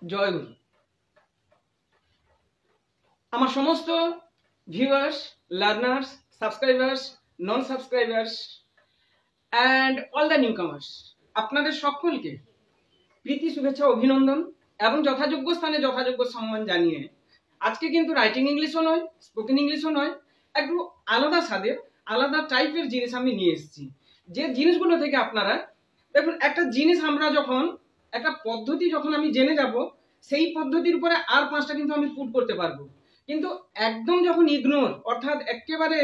জয় গুরু। আমার সমস্ত viewers, learners, subscribers, non subscribers and all the newcomers, আপনাদের সকলকে প্রীতি, শুভেচ্ছা, অভিনন্দন এবং যথাযোগ্য স্থানে যথাযোগ্য সম্মান জানিয়ে আজকে কিন্তু রাইটিং ইংলিশও নয়, স্পোকেন ইংলিশও নয়, একটু আলাদা স্বাদের আলাদা টাইপের জিনিস আমি নিয়ে এসেছি। যে জিনিসগুলো থেকে আপনারা দেখুন, একটা জিনিস আমরা যখন একটা পদ্ধতি যখন আমি জেনে যাব, সেই পদ্ধতির উপরে আর 5টা কিন্তু আমি পুট করতে পারবো। কিন্তু একদম যখন ইগনোর, অর্থাৎ একেবারে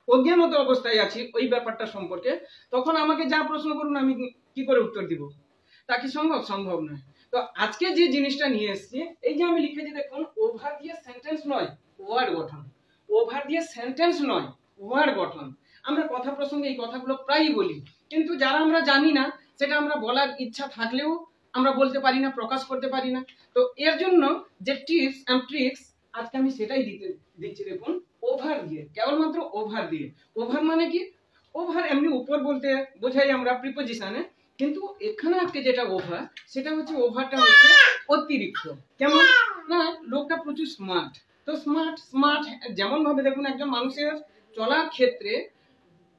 অজ্ঞানত অবস্থায় আছি ওই ব্যাপারটা সম্পর্কে, তখন আমাকে যা প্রশ্ন করুন আমি কি করে উত্তর দিব? তা কি সম্ভব? সম্ভব নয়। তো আজকে যে জিনিসটা নিয়ে এসেছি, এই যে আমি লিখেছি দেখুন, ওভার দিয়ে সেন্টেন্স নয়, ওয়ার্ড গঠন। ওভার দিয়ে সেন্টেন্স নয়, ওয়ার্ড গঠন। আমরা কথা প্রসঙ্গে এই কথাগুলো প্রায়ই বলি, কিন্তু যারা আমরা জানি না, সেটা আমরা বলার ইচ্ছা থাকলেও আমরা বলতে পারি না, প্রকাশ করতে পারি না। তো এর জন্য যে টিপস এন্ড ট্রিক্স আজকে আমি সেটাই দিচ্ছি। দেখুন, ওভার দিয়ে, কেবলমাত্র ওভার দিয়ে। ওভার মানে কি? ওভার এমনি উপর বলতে বোঝাই আমরা প্রিপোজিশনে, কিন্তু এখানে আজকে যেটা ওভার, সেটা হচ্ছে ওভারটা হচ্ছে অতিরিক্ত। কেমন না, লোকটা প্রচুর স্মার্ট। তো স্মার্ট স্মার্ট যেমন ভাবে দেখুন, একজন মানুষের চলার ক্ষেত্রে,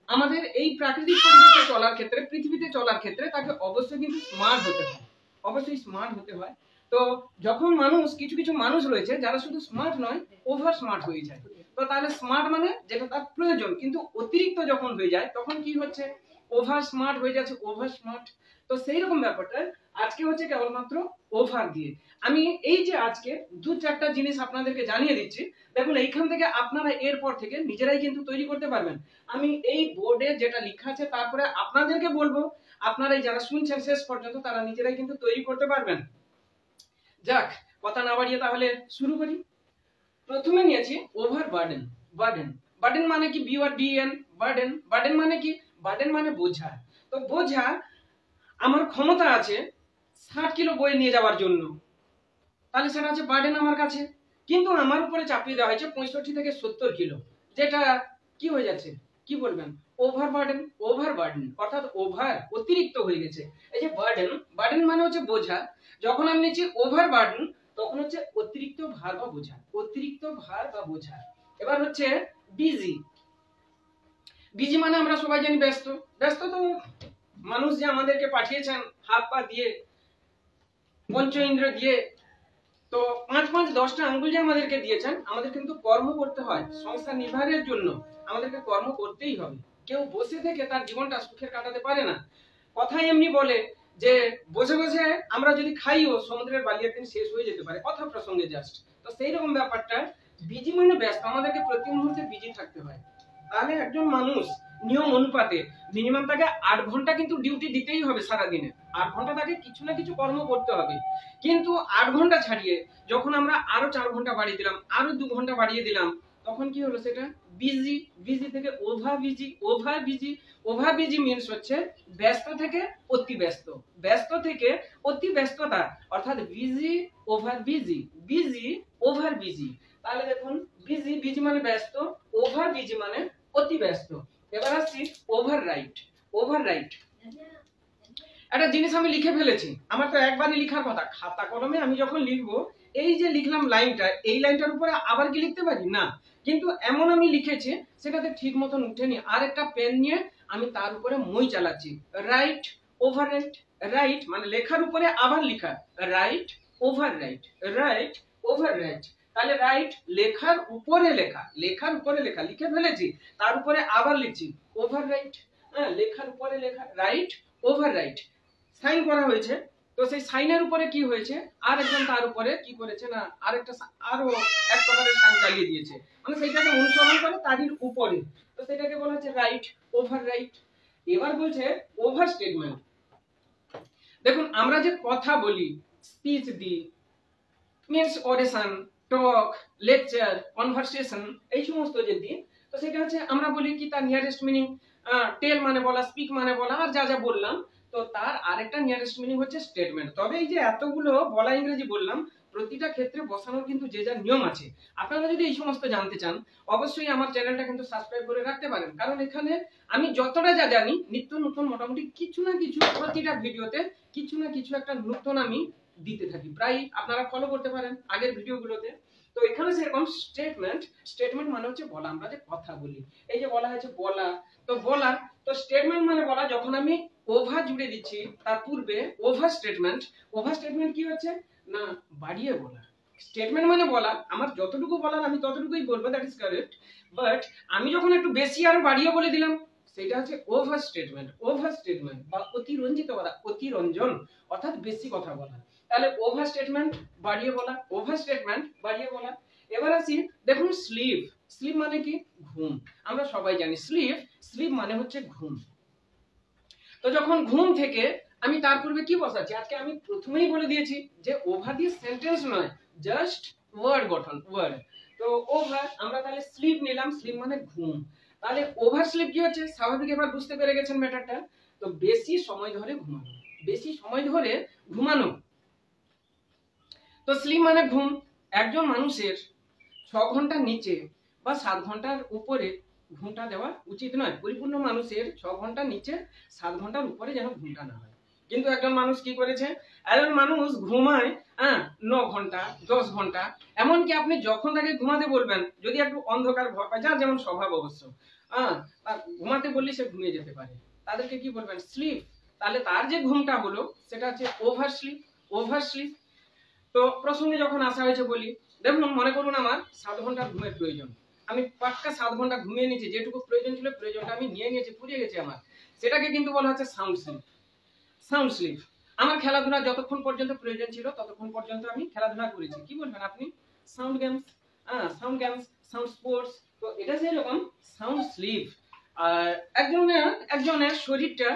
আমাদের এই প্রাকৃতিক পরিবেশে চলার ক্ষেত্রে, পৃথিবীতে চলার ক্ষেত্রে তাকে অবশ্যই কিন্তু স্মার্ট হতে হয়, অবশ্যই স্মার্ট হতে হয়। তো যখন মানুষ, কিছু কিছু মানুষ রয়েছে যারা শুধু স্মার্ট নয়, ওভার স্মার্ট হয়ে যায়। তো তাহলে স্মার্ট মানে যেটা তার প্রয়োজন, কিন্তু অতিরিক্ত যখন হয়ে যায় তখন কি হচ্ছে? ওভার স্মার্ট হয়ে যাচ্ছে, ওভার স্মার্ট। তো সেই রকম ব্যাপারটা আজকে হচ্ছে কেবলমাত্র ওভার দিয়ে। আমি এই যে আজকে 2-4টা জিনিস আপনাদেরকে জানিয়ে দিচ্ছি, দেখুন এইখান থেকে আপনারা এরপর থেকে নিজেরাই কিন্তু তৈরি করতে পারবেন। আমি এই বোর্ডে যেটা লেখা আছে তারপরে আপনাদেরকে বলবো, আপনারা যারা শুনছেন শেষ পর্যন্ত তারা নিজেরাই কিন্তু তৈরি করতে পারবেন। যাক, কথা না বাড়িয়ে তাহলে শুরু করি। প্রথমে নিয়েছি ওভার বার্ডেন। বার্ডেন বার্ডেন মানে কি? BURDEN, burden. বার্ডেন মানে কি? বার্ডেন মানে বোঝা। তো বোঝা, আমার ক্ষমতা আছে 60 কিলো বয়ে নিয়ে যাওয়ার জন্য, তাহলে সেটা আছে বার্ডেন আমার কাছে। কিন্তু আমার উপরে চাপিয়ে দেওয়া হয়েছে 65 থেকে 70 কিলো, যেটা কি হয়ে যাচ্ছে? কি বলবেন? Over burden. ওভার বার্ডেন অর্থাৎ ওভার, অতিরিক্ত হয়ে গেছে। এই যে বার্ডেন, বার্ডেন মানে হচ্ছে বোঝা। যখন আমি নিচ্ছি ওভার বার্ডেন, তখন হচ্ছে অতিরিক্ত ভার বা বোঝা, অতিরিক্ত ভার বা বোঝা। এবার হচ্ছে বিজি। বিজি মানে আমরা সবাই জানি ব্যস্ত। ব্যস্ত তো মানুষ যে আমাদেরকে পাঠিয়েছেন হাত পা দিয়ে, পঞ্চ ইন্দ্র দিয়ে, তো 5-5-10টা আঙ্গুল যে আমাদেরকে দিয়েছেন, আমাদের কিন্তু কর্ম করতে হয় সংসার নির্বাহের জন্য। আমাদেরকে কর্ম করতেই হবে। কেউ বসে থেকে তার জীবনটা সুখের কাটাতে পারে না। কথাই এমনি বলে যে বসে বসে আমরা যদি খাইও, সমুদ্রের বালি একদিন শেষ হয়ে যেতে পারে, কথা প্রসঙ্গে জাস্ট। তো সেই রকম ব্যাপারটা, বিজি মানে ব্যস্ত, আমাদেরকে প্রতি মুহূর্তে বিজি থাকতে হয়। তাহলে একজন মানুষ নিয়ম অনুপাতে মিনিমাম তাকে 8 ঘন্টা কিন্তু ডিউটি দিতেই হবে সারাদিনে। 8 ঘন্টা তাকে কিছু না কিছু কর্ম করতে হবে। কিন্তু 8 ঘন্টা ছাড়িয়ে যখন আমরা আরো 4 ঘন্টা বাড়িয়ে দিলাম, আরো 2 ঘন্টা বাড়িয়ে দিলাম, তখন কি হলো? সেটা বিজি। বিজি থেকে over busy. Over busy, over busy means হচ্ছে ব্যস্ত থেকে অতি ব্যস্ত, ব্যস্ত থেকে অতি ব্যস্ততা, অর্থাৎ busy over busy, busy over busy. তাহলে দেখুন, বিজি, বিজি মানে ব্যস্ত, ওভার বিজি মানে অতি ব্যস্ত। এবার আসছি ওভার রাইট। ওভার রাইট একটা জিনিস আমি লিখে ফেলেছি, আমার তো একবারই লেখার কথা। খাতা কলমে আমি যখন লিখবো, এই যে লিখলাম লাইনটা, এই লাইনটার উপরে আবার কি লিখতে পারি না, কিন্তু এমন আমি লিখেছি সেটাতে ঠিক মতন উঠেনি। আর একটা পেন নিয়ে আমি তার উপরে মই চালাচ্ছি। Right, over right. রাইট মানে লেখার উপরে আবার লেখা, right, over right, right, over right. তাহলে রাইট লেখার উপরে লেখা, লেখার উপরে লেখা লিখে ফেলেছি, তার উপরে আবার লিখছি ওভার রাইট। হ্যাঁ, লেখার উপরে লেখা, রাইট, ওভার রাইট। সাইন করা হয়েছে, তো সেই সাইনের উপরে কি হয়েছে, আর একজন তার উপরে কি করেছে না, আরেকটা আরো এক প্রকারের সাইন চালিয়ে দিয়েছে, মানে সেইটাকে অনুসরণ করে তারই উপরে। তো সেটাকে বলা হচ্ছে রাইট, ওভার রাইট। এবার বলছে ওভার স্টেটমেন্ট। দেখুন, আমরা যে কথা বলি, স্পিচ দিই, মিন্স অরেশন, টক, লেকচার, কনভারসেশন, এই সমস্ত যে দিই, তো সেটা হচ্ছে আমরা বলি কি তার নিয়ারেস্ট মিনিং, টেল মানে বলা, স্পিক মানে বলা, আর যা যা বললাম, তো তার আরেকটা নিয়ারেস্ট মিনিং হচ্ছে স্টেটমেন্ট। তবে এই যে এতগুলো বলা ইংরেজি বললাম, প্রতিটা ক্ষেত্রে বসানোর কিন্তু যে যা নিয়ম আছে। আপনারা যদি এই সমস্ত জানতে চান অবশ্যই আমার চ্যানেলটা কিন্তু সাবস্ক্রাইব করে রাখতে পারেন, কারণ এখানে আমি যতটা যা জানি নিত্য নতুন মোটামুটি কিছু না কিছু প্রতিটা ভিডিওতে কিছু না কিছু একটা নতুন আমি দিতে থাকি। প্রায় আপনারা ফলো করতে পারেন আগের ভিডিওগুলোতে। তো এখানে সেরকম স্টেটমেন্ট মানে হচ্ছে বলা, আমরা যে কথা বলি, এই যে বলা হয়েছে বলা, তো বলা, তো স্টেটমেন্ট মানে বলা। যখন আমি ওভার জুড়ে দিচ্ছি তার পূর্বে ওভার স্টেটমেন্ট কি হচ্ছে না বাড়িয়ে বলা। স্টেটমেন্ট মানে বলা, আমার যতটুকু বলার আমি ততটুকুই বলবো, দ্যাট ইজ কারেক্ট। বাট আমি যখন একটু বেশি আরো বাড়িয়ে বলে দিলাম সেটা হচ্ছে ওভার স্টেটমেন্ট বা অতিরঞ্জিত বলা, অতিরঞ্জন অর্থাৎ বেশি কথা বলা। তাহলে ওভার স্টেটমেন্ট বাড়িয়ে বলা, ওভার স্টেটমেন্ট বাড়িয়ে বলা। এবার আসি, দেখুন স্লিপ মানে কি ঘুম। আমরা সবাই জানি স্লিপ মানে হচ্ছে ঘুম। তো যখন ঘুম থেকে আমি তার পূর্বে কি বসাচ্ছি, আজকে আমি প্রথমেই বলে দিয়েছি যে ওভার দিয়ে সেন্টেন্স নয়, জাস্ট ওয়ার্ড গঠন, ওয়ার্ড। তো ওভার আমরা তাহলে স্লিপ নিলাম, স্লিপ মানে ঘুম। তাহলে ওভার স্লিপ কি হচ্ছে স্বাভাবিক, এবার বুঝতে পেরে গেছেন ম্যাটারটা। তো বেশি সময় ধরে ঘুমানো, তো স্লিপ মানে ঘুম। একজন মানুষের 6 ঘন্টার নিচে বা 7 ঘন্টার উপরে ঘুমটা দেওয়া উচিত নয়। পরিপূর্ণ মানুষের 6 ঘন্টার নিচে 7 ঘন্টার উপরে যেন ঘুমটা না হয়। কিন্তু একজন মানুষ কি করেছে, একজন মানুষ ঘুমায় 9 ঘন্টা 10 ঘন্টা। এমনকি আপনি যখন তাকে ঘুমাতে বলবেন, যদি একটু অন্ধকার ঘর পায়, যার যেমন স্বভাব অবশ্য, ঘুমাতে বললে সে ঘুমিয়ে যেতে পারে, তাদেরকে কি বলবেন স্লিপ। তাহলে তার যে ঘুমটা হলো সেটা হচ্ছে ওভার স্লিপ। তো প্রসঙ্গে যখন আসা হয়েছে বলি, দেখুন মনে করুন আমার 7 ঘন্টা ঘুমের প্রয়োজন, আমি পাক্কা 7 ঘন্টা ঘুমিয়ে নিয়েছি, যেটুকু প্রয়োজন ছিল প্রয়োজনটা আমি নিয়ে নিয়েছি, পুড়িয়ে গেছে আমার, সেটাকে কিন্তু বলা হচ্ছে সাউন্ড স্লিপ। আমার খেলাধুলা যতক্ষণ পর্যন্ত প্রয়োজন ছিল ততক্ষণ পর্যন্ত আমি খেলাধুলা করেছি, কি বলবেন আপনি সাউন্ড গেমস, সাউন্ড স্পোর্টস। তো এটা সেরকম সাউন্ড স্লিপ। আর একজনের শরীরটা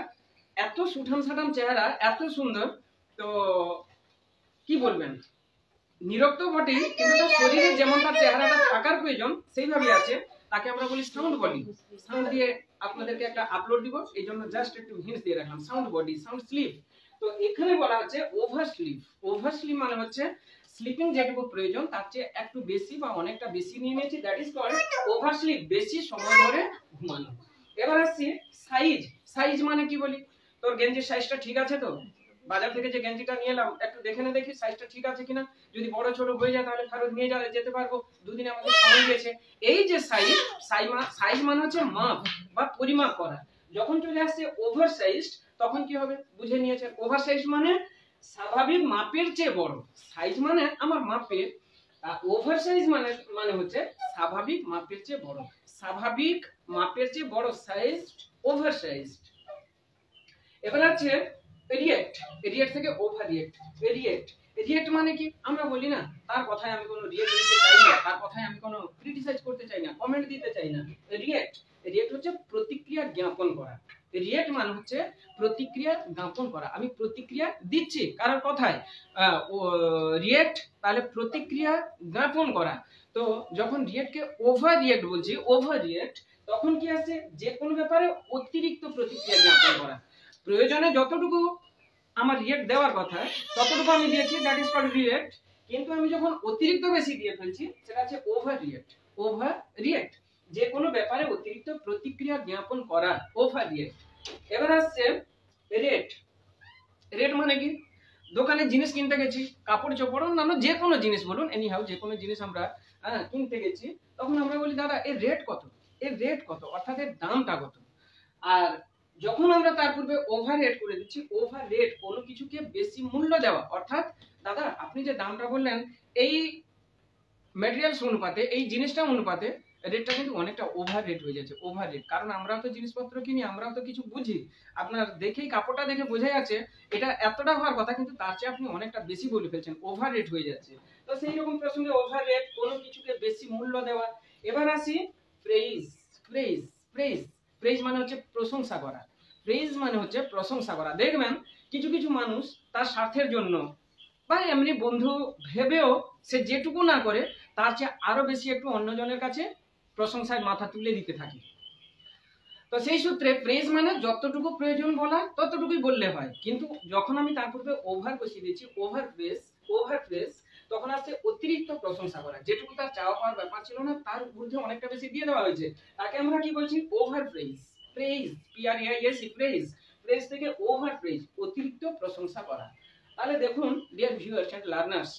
এত সুঠাম সাঠাম চেহারা, এত সুন্দর, তো কি বলবেন নিরক্ত বটেই, কিন্তু তার শরীরে যেমন তার চেহারাটা থাকার প্রয়োজন সেইভাবে আছে, তাকে আমরা বলি সাউন্ড বডি। সাউন্ড দিয়ে আপনাদেরকে একটা আপলোড দিব, এই জন্য জাস্ট একটু হিন্টস দিয়ে রাখলাম, সাউন্ড বডি, সাউন্ড স্লিপ। তো এখানে বলা হচ্ছে ওভার স্লিপ মানে হচ্ছে স্লিপিং যেটুকু প্রয়োজন তার চেয়ে একটু বেশি বা অনেকটা বেশি নিয়ে নিয়েছি, that is called oversleep, বেশি সময় ধরে ঘুমানো। এবার আসছি সাইজ মানে কি বলি, তোর গেঞ্জির সাইজটা ঠিক আছে তো, বাজার থেকে যে গেঞ্জিটা নিয়ে এলাম একটু দেখে নে দেখি সাইজটা ঠিক আছে কিনা, যদি বড় ছোট হয়ে যায় তাহলে ফেরত নিয়ে যেতে পারবো, দুদিনে আমাদের সময় গেছে। এই যে সাইজ মানে হচ্ছে মাপ বা পরিমাপ করা। যখন চলে আসছে ওভার সাইজ তখন কি হবে বুঝে নিয়েছেন, ওভার সাইজ মানে স্বাভাবিক মাপের চেয়ে বড়, সাইজ মানে আমার মাপের, ওভার সাইজ মানে হচ্ছে স্বাভাবিক মাপের চেয়ে বড়, স্বাভাবিক মাপের চেয়ে বড় সাইজ ওভার সাইজ। এবার আছে রিয়েক্ট থেকে ওভার রিয়েক্ট মানে কি, আমরা বলি না তার কথায় আমি কোনো রিয়েক্ট দিতে চাই না, তার কথায় আমি কোনো ক্রিটিসাইজ করতে চাই না, কমেন্ট দিতে চাই না। রিয়েক্ট হচ্ছে প্রতিক্রিয়া জ্ঞাপন করা। রিয়েক্ট মানে হচ্ছে প্রতিক্রিয়া জ্ঞাপন করা, আমি প্রতিক্রিয়া দিচ্ছি কারোর কথায়, রিয়েক্ট তাহলে প্রতিক্রিয়া জ্ঞাপন করা। তো যখন রিয়েক্টকে ওভার রিয়েক্ট তখন কি আছে, যে কোনো ব্যাপারে অতিরিক্ত প্রতিক্রিয়া জ্ঞাপন করা। প্রয়োজনে যতটুকু আমার রিয়েক্ট দেওয়ার কথা ততটুকু আমি দিয়েছি, দ্যাট ইজ কল্ড রিয়েক্ট। কিন্তু আমি যখন অতিরিক্ত বেশি দিয়ে ফেলছি সেটা হচ্ছে ওভার রিয়েক্ট, যে কোনো ব্যাপারে অতিরিক্ত প্রতিক্রিয়া জ্ঞাপন করা, ওভার রিয়েক্ট। এবার আসছে রেট মানে কি, দোকানে জিনিস কিনতে গেছি, কাপড় চোপড় অন্যান্য যে কোনো জিনিস বলুন, এনিহাউ যে কোনো জিনিস আমরা কিনতে গেছি, তখন আমরা বলি দাদা এর রেট কত, অর্থাৎ এর দামটা কত। আর যখন আমরা তার পূর্বে ওভার রেট করে দিচ্ছি, ওভার রেট কোনো কিছুকে বেশি মূল্য দেওয়া, অর্থাৎ দাদা আপনি যে দামটা বললেন এই ম্যাটেরিয়ালস অনুপাতে, এই জিনিসটা অনুপাতে রেটটা কিন্তু অনেকটা ওভার রেট হয়ে যাচ্ছে, ওভার রেট। কারণ আমরাও তো জিনিসপত্র কিনি, আমরাও তো কিছু বুঝি, আপনার দেখেই কাপড়টা দেখে বোঝা যাচ্ছে এটা এতটা হওয়ার কথা, কিন্তু তার চেয়ে আপনি অনেকটা বেশি বলে ফেলছেন, ওভার রেট হয়ে যাচ্ছে। তো সেই রকম প্রসঙ্গে ওভার রেট, কোনো কিছুকে বেশি মূল্য দেওয়া। এবার আসি প্রেইজ মানে হচ্ছে প্রশংসা করা। দেখবেন কিছু কিছু মানুষ তার স্বার্থের জন্য বা এমনি বন্ধু ভেবেও সে যেটুকু না করে তার চেয়ে আরো বেশি একটু অন্যজনের কাছে প্রশংসায় মাথা তুলে দিতে থাকে। তো সেই সূত্রে প্রেজ মানে যতটুকু প্রয়োজন বলা ততটুকুই বললে হয়, কিন্তু যখন আমি তার পূর্বে ওভার বসিয়ে দিচ্ছি, ওভার প্রেজ, তখন আসছে অতিরিক্ত প্রশংসা করা, যেটুকু তার চাওয়া পাওয়ার ব্যাপার ছিল না তার ঊর্ধ্বে অনেকটা বেশি দিয়ে দেওয়া হয়েছে, তাকে আমরা কি বলছি overpraise. Praise PRAIS praise, praise থেকে ওভার প্রেজ, অতিরিক্ত প্রশংসা করা। তাহলে দেখুন ডিয়ার ভিউয়ার্স এন্ড লার্নার্স,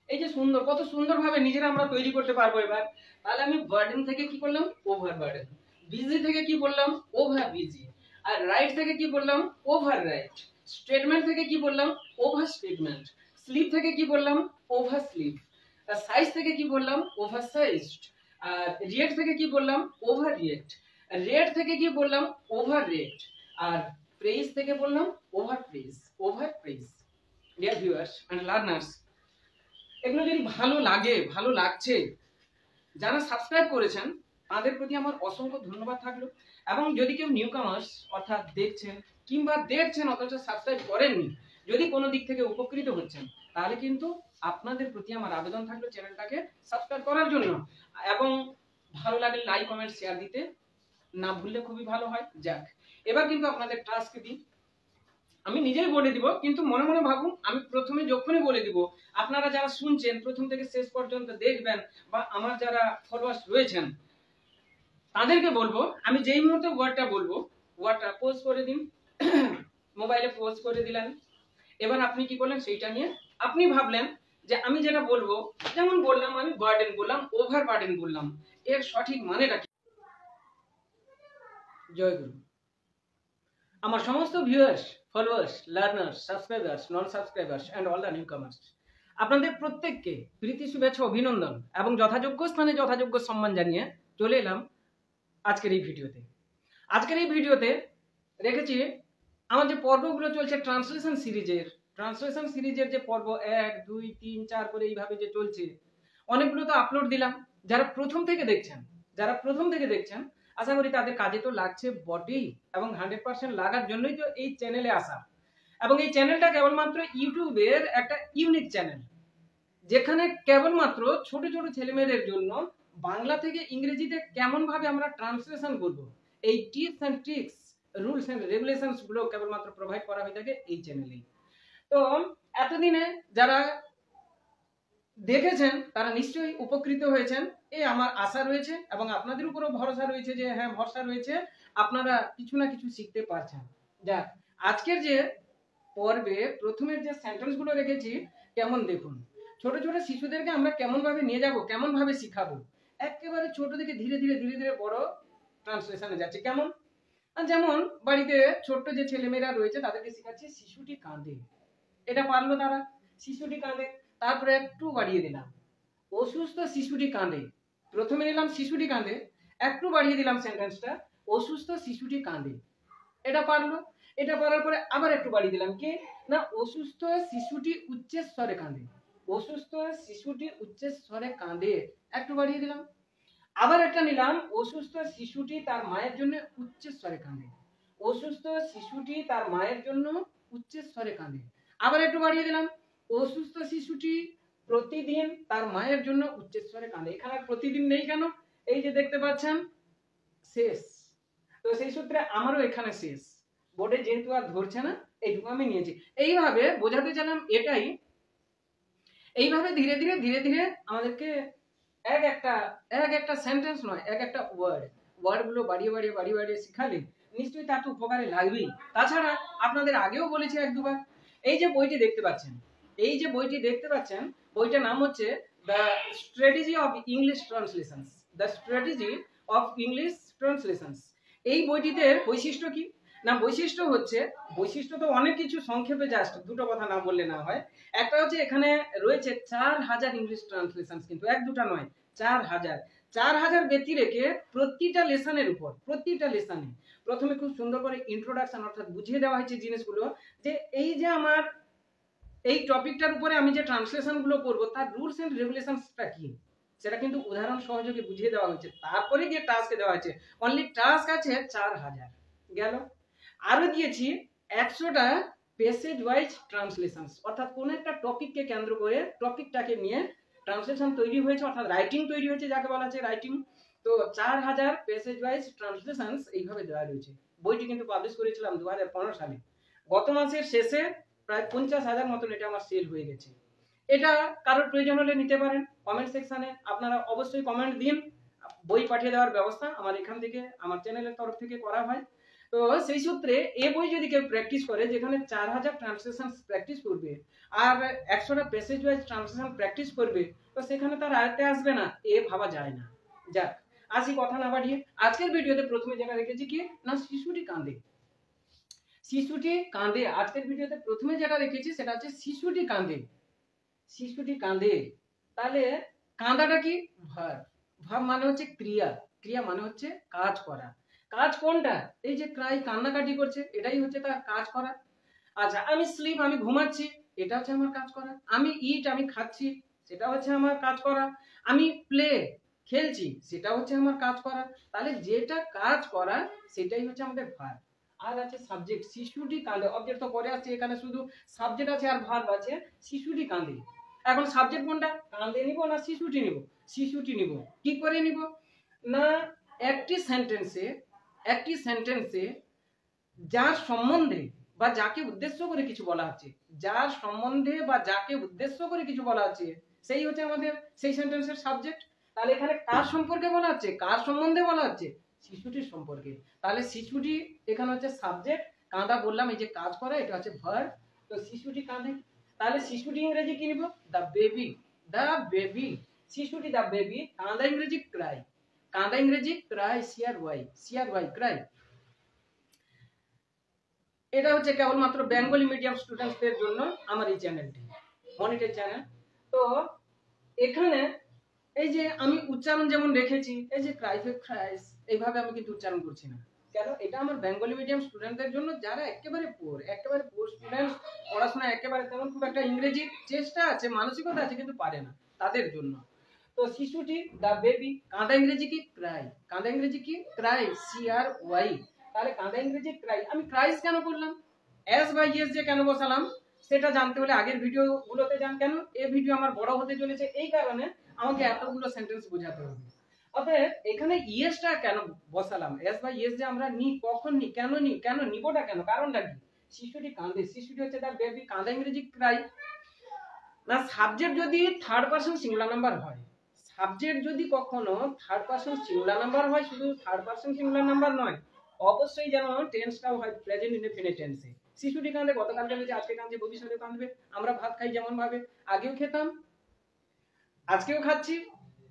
এই যে সুন্দর, কত সুন্দরভাবে নিজেরা আমরা তৈরি করতে পারবো এবার। তাহলে আমি বার্ডেন থেকে কি করলাম ওভার বার্ডেন, বিজি থেকে কি বললাম ওভার বিজি, আর রাইট থেকে কি বললাম ওভার রাইট, স্টেটমেন্ট থেকে কি বললাম ওভার স্টেটমেন্ট, স্লিপ থেকে কি বললাম ওভার স্লিপ, সাইজ থেকে কি বললাম ওভার সাইজড, আর রিয়েক্ট থেকে কি বললাম ওভার রিয়েক্ট, রেট থেকে কি বললাম ওভার রেট, আর প্রেজ থেকে বললাম overpraise, overpraise. Dear viewers and learners, এগুলো যদি ভালো লাগে, ভালো লাগছে, যারা সাবস্ক্রাইব করেছেন তাদের প্রতি আমার অসংখ্য ধন্যবাদ থাকলো। এবং যদি কেউ নিউ কামার্স অর্থাৎ দেখছেন কিংবা দেখছেন অথচ সাবস্ক্রাইব করেননি, যদি কোনো দিক থেকে উপকৃত হচ্ছেন, তাহলে কিন্তু আপনাদের প্রতি আমার আবেদন থাকলো চ্যানেলটাকে সাবস্ক্রাইব করার জন্য, এবং ভালো লাগলে লাইক কমেন্ট শেয়ার দিতে না ভুললে খুবই ভালো হয়। যাক, এবার কিন্তু আপনাদের টাস্ক দিই, আমি নিজেই বলে দিব, কিন্তু মনে মনে ভাবুন আমি প্রথমে যখনই বলে দিব, আপনারা যারা শুনছেন প্রথম থেকে শেষ পর্যন্ত দেখবেন, বা আমার যারা ফলোয়ার্স রয়েছেন তাদেরকে বলবো, আমি যেই মুহূর্তে ওয়ার্ডটা বলবো ওয়ার্ডটা পোজ করে দিন, মোবাইলে পোজ করে দিলেন। এবার আপনি কি করলেন সেইটা নিয়ে আপনি ভাবলেন যে আমি যেটা বলবো, যেমন বললাম আমি বার্ডেন বললাম, ওভার বার্ডেন বললাম, এর সঠিক মানেটা কি। জয় গুরু। আমার সমস্ত viewers, followers, learners, subscribers, non subscribers and all the newcomers, আপনাদের প্রত্যেককে প্রীতি শুভেচ্ছা অভিনন্দন এবং যথাযোগ্য স্থানে যথাযোগ্য সম্মান জানিয়ে চলে এলাম আজকের এই ভিডিওতে। আজকের এই ভিডিওতে রেখেছি আমার যে পর্বগুলো চলছে ট্রান্সলেশন সিরিজের যে পর্ব 1, 2, 3, 4 করে এইভাবে যে চলছে, অনেকগুলো তো আপলোড দিলাম। যারা প্রথম থেকে দেখছেন আশা করি তাদের কাজে তো লাগছে বটেই, এবং 100% লাগার জন্যই তো এই চ্যানেলে আসা। এবং এই চ্যানেলটা কেবলমাত্র ইউটিউবের একটা ইউনিক চ্যানেল, যেখানে কেবলমাত্র ছোট ছোট ছেলেমেয়েদের জন্য বাংলা থেকে ইংরেজিতে কেমন ভাবে আমরা ট্রান্সলেশন করব, এই tips and tricks, rules and regulations গুলো কেবলমাত্র প্রোভাইড করা হয়ে থাকে এই চ্যানেলেই। তো এতদিনে যারা দেখেছেন তারা নিশ্চয়ই উপকৃত হয়েছেন, এই আমার আশা রয়েছে, এবং আপনাদের উপরও ভরসা রয়েছে যে হ্যাঁ ভরসা রয়েছে আপনারা কিছু না কিছু শিখতে পারছেন। যাক, আজকের যে পর্বে প্রথমের যে সেন্টেন্স গুলো রেখেছি, কেমন দেখুন, ছোট ছোট শিশুদেরকে আমরা কেমন ভাবে নিয়ে যাব, কেমন ভাবে শিখাবো, একেবারে ছোট থেকে ধীরে ধীরে ধীরে ধীরে বড় ট্রান্সলেশনে যাচ্ছে। কেমন, যেমন বাড়িতে ছোট্ট যে ছেলেমেয়েরা রয়েছে তাদেরকে শেখাচ্ছি শিশুটি কাঁদে, এটা পারলো তারা, শিশুটি কাঁদে। তারপরে একটু বাড়িয়ে দিলাম অসুস্থ শিশুটি কাঁদে, প্রথমে নিলাম শিশুটি কাঁদে, একটু বাড়িয়ে দিলাম সেন্টেন্সটা অসুস্থ শিশুটি কাঁদে, এটা পারলো। এটা পারার পরে আবার একটু বাড়িয়ে দিলাম কি না অসুস্থ শিশুটি উচ্চস্বরে কাঁদে, অসুস্থ শিশুটি উচ্চস্বরে কাঁদে, একটু বাড়িয়ে দিলাম। আবার একটা নিলাম অসুস্থ শিশুটি তার মায়ের জন্য উচ্চস্বরে কাঁদে, অসুস্থ শিশুটি তার মায়ের জন্য উচ্চস্বরে কাঁদে, আবার একটু বাড়িয়ে দিলাম অসুস্থ শিশুটি প্রতিদিন তার মায়ের জন্য উচ্চস্বরে কাঁদে। এখানে প্রতিদিন নেই কেন, এই যে দেখতে পাচ্ছেন শেষ, তো সেই সূত্রে আমারও এখানে শেষ, বোর্ডে যেহেতু আর ধরছে না এইটুকু আমি নিয়েছি। এইভাবে বোঝাতে চাইলাম এটাই, এইভাবে ধীরে ধীরে ধীরে ধীরে আমাদেরকে এক একটা সেন্টেন্স নয়, এক একটা ওয়ার্ডগুলো বাড়িয়ে বাড়িয়ে বাড়িয়ে বাড়িয়ে শিখালে নিশ্চয়ই তার তো উপকারে লাগবেই। তাছাড়া আপনাদের আগেও বলেছি এক দুবার, এই যে বইটি দেখতে পাচ্ছেন, বইটার নাম হচ্ছে the strategy of English translations. এই বইটিতে বৈশিষ্ট্য কি না, বৈশিষ্ট্য তো অনেক কিছু, সংক্ষেপে জাস্ট দুটো কথা না বললে না হয়। একটা হচ্ছে এখানে রয়েছে 4000 ইংলিশ ট্রান্সলেশন, কিন্তু এক দুটা নয়, 4000 ব্যক্তি রেখে প্রতিটা লেসনের উপর, প্রতিটা লেসনে প্রথমে খুব সুন্দর করে ইন্ট্রোডাকশন অর্থাৎ বুঝিয়ে দেওয়া হয়েছে জিনিসগুলো, যে এই যে আমার এই টপিকটার উপরে আমি যে ট্রান্সলেশন গুলো করবো তার রুলস এন্ড রেগুলেশনসটা কি, সেটা কিন্তু উদাহরণ সহযোগে বুঝিয়ে দেওয়া হয়েছে। তারপরে গিয়ে টাস্ক দেওয়া হয়েছে, অনলি টাস্ক আছে 4000 গেল। আরো দিয়েছি 100টা প্যাসেজ ওয়াইজ ট্রান্সলেশনস, অর্থাৎ কোন একটা টপিককে কেন্দ্র করে টপিকটাকে নিয়ে ট্রান্সলেশন তৈরি হয়েছে, অর্থাৎ রাইটিং তৈরি হয়েছে, যাকে বলা হচ্ছে রাইটিং। তো 4000 প্যাসেজ ওয়াইজ ট্রান্সলেশনস এইভাবে দেওয়া রয়েছে। বইটি কিন্তু পাবলিশ করেছিলাম 2015 সালে, গত মাসের শেষে প্রায় 50,000 মতন এটা আমার সেল হয়ে গেছে। এটা কারোর প্রয়োজন হলে নিতে পারেন। কমেন্ট সেকশনে আপনারা অবশ্যই কমেন্ট দিন, বই পাঠিয়ে দেওয়ার ব্যবস্থা আমার এখান থেকে, আমার চ্যানেলের তরফ থেকে করা হয়। তো সেই সূত্রে এ বই যদি কেউ প্র্যাকটিস করে, যেখানে 4000 ট্রান্সলেশন প্র্যাকটিস করবে আর 100টা প্যাসেজ ওয়াইজ ট্রান্সলেশন প্র্যাকটিস করবে, তো সেখানে তার আয়ত্তে আসবে না এ ভাবা যায় না। যাক, আসি কথা না বাড়িয়ে আজকের ভিডিওতে প্রথমে যেটা রেখেছি কি না, শিশুটি কাঁদে। শিশুটি কাঁদে, আজকের ভিডিওতে প্রথমে যেটা রেখেছি সেটা হচ্ছে শিশুটি কাঁদে। শিশুটি কাঁদে, তাহলে কাঁদাটা কি? ভার্ব। ভার্ব মানে হচ্ছে ক্রিয়া, ক্রিয়া মানে হচ্ছে কাজ করা। কাজ কোনটা? এই যে ক্রাই, কান্নাকাটি করছে, এটাই হচ্ছে তার কাজ করা। আচ্ছা, আমি স্লিপ, আমি ঘুমাচ্ছি, এটা হচ্ছে আমার কাজ করা। আমি ইট, আমি খাচ্ছি, সেটা হচ্ছে আমার কাজ করা। আমি প্লে, খেলছি, সেটা হচ্ছে আমার কাজ করা। তাহলে যেটা কাজ করা সেটাই হচ্ছে আমাদের ভার্ব। আর আছে সাবজেক্ট, শিশুটি কাঁদে, অবজেক্ট তো পরে আছে, এখানে শুধু সাবজেক্ট আছে আর ভার্ব আছে। শিশুটি কাঁদে, এখন সাবজেক্ট কোনটা? কাঁদে নিব না শিশুটি নিব? শিশুটি নিব। কি করে নিব না, একটি সেন্টেন্সে যার সম্বন্ধে বা যাকে উদ্দেশ্য করে কিছু বলা হচ্ছে, যার সম্বন্ধে বা যাকে উদ্দেশ্য করে কিছু বলা হচ্ছে, সেই হচ্ছে আমাদের সেই সেন্টেন্সের সাবজেক্ট। তাহলে এখানে কার সম্পর্কে বলা হচ্ছে, কার সম্বন্ধে বলা হচ্ছে? শিশুটির সম্পর্কে। তাহলে শিশুটি এখানে হচ্ছে সাবজেক্ট, কাঁদা বললাম এই যে কাজ করা, এটা হচ্ছে ভার্ব। তো শিশুটি কাঁদে, তাহলে শিশুটি ইংরেজি কি নিব? The baby. দ্য বেবি, শিশুটি দ্য বেবি। কাঁদা ইংরেজি ক্রাই, কাঁদা ইংরেজি ক্রাই, সিআর ওয়াই ক্রাই। এটা হচ্ছে কেবলমাত্র বেঙ্গলি মিডিয়াম স্টুডেন্টসদের জন্য আমার এই চ্যানেলটি, মনিটর চ্যানেল। তো এখানে এই যে আমি উচ্চারণ যেমন রেখেছি, এই যে ক্রাইস, এইভাবে আমি কিন্তু উচ্চারণ করছি না। কেন? এটা আমার বেঙ্গলি মিডিয়াম স্টুডেন্টদের জন্য, যারা একেবারে পুয়ার স্টুডেন্ট, পড়াশোনা একেবারে তেমন খুব একটা ইংরেজির চেষ্টা আছে, মানসিকতা আছে, কিন্তু পারে না, তাদের জন্য। তো শিশুটি দ্য বেবি, কাঁদা ইংরেজি কি? ক্রাই। কাঁদা ইংরেজি কি? Cry, C R Y. তাহলে কাঁদা ইংরেজি ক্রাই। আমি ক্রাইস কেন করলাম, এস বা ইয়েস যে কেন বসালাম, সেটা জানতে হলে আগের ভিডিও গুলোতে যান। কেন? এই ভিডিও আমার বড় হতে চলেছে, এই কারণে আমাকে এতগুলো সেন্টেন্স বোঝাতে হবে। অতএব এখানে ইয়েসটা কেন বসালাম, এস বা ইয়েস যে আমরা নি, কখন নি, কেন নিবটা কেন, কারণটা কি? শিশুটি কাঁদে, শিশুটি হচ্ছে দ্য বেবি, কাঁদা ইংরেজি ক্রাই। না, সাবজেক্ট যদি থার্ড পারসন সিঙ্গুলার নাম্বার হয়, সাবজেক্ট যদি কখনো থার্ড পারসন সিঙ্গুলার নাম্বার হয়, শুধু থার্ড পারসন সিঙ্গুলার নাম্বার নয়, অবশ্যই যেন টেন্সটাও হয় প্রেজেন্ট ইনডেফিনিট টেন্সে। শিশুটি কাঁদে, গতকাল কাঁদেছে, আজকে কাঁদছে, ভবিষ্যতে কাঁদবে। আমরা ভাত খাই যেমন ভাবে, আগেও খেতাম, আজকেও খাচ্ছি,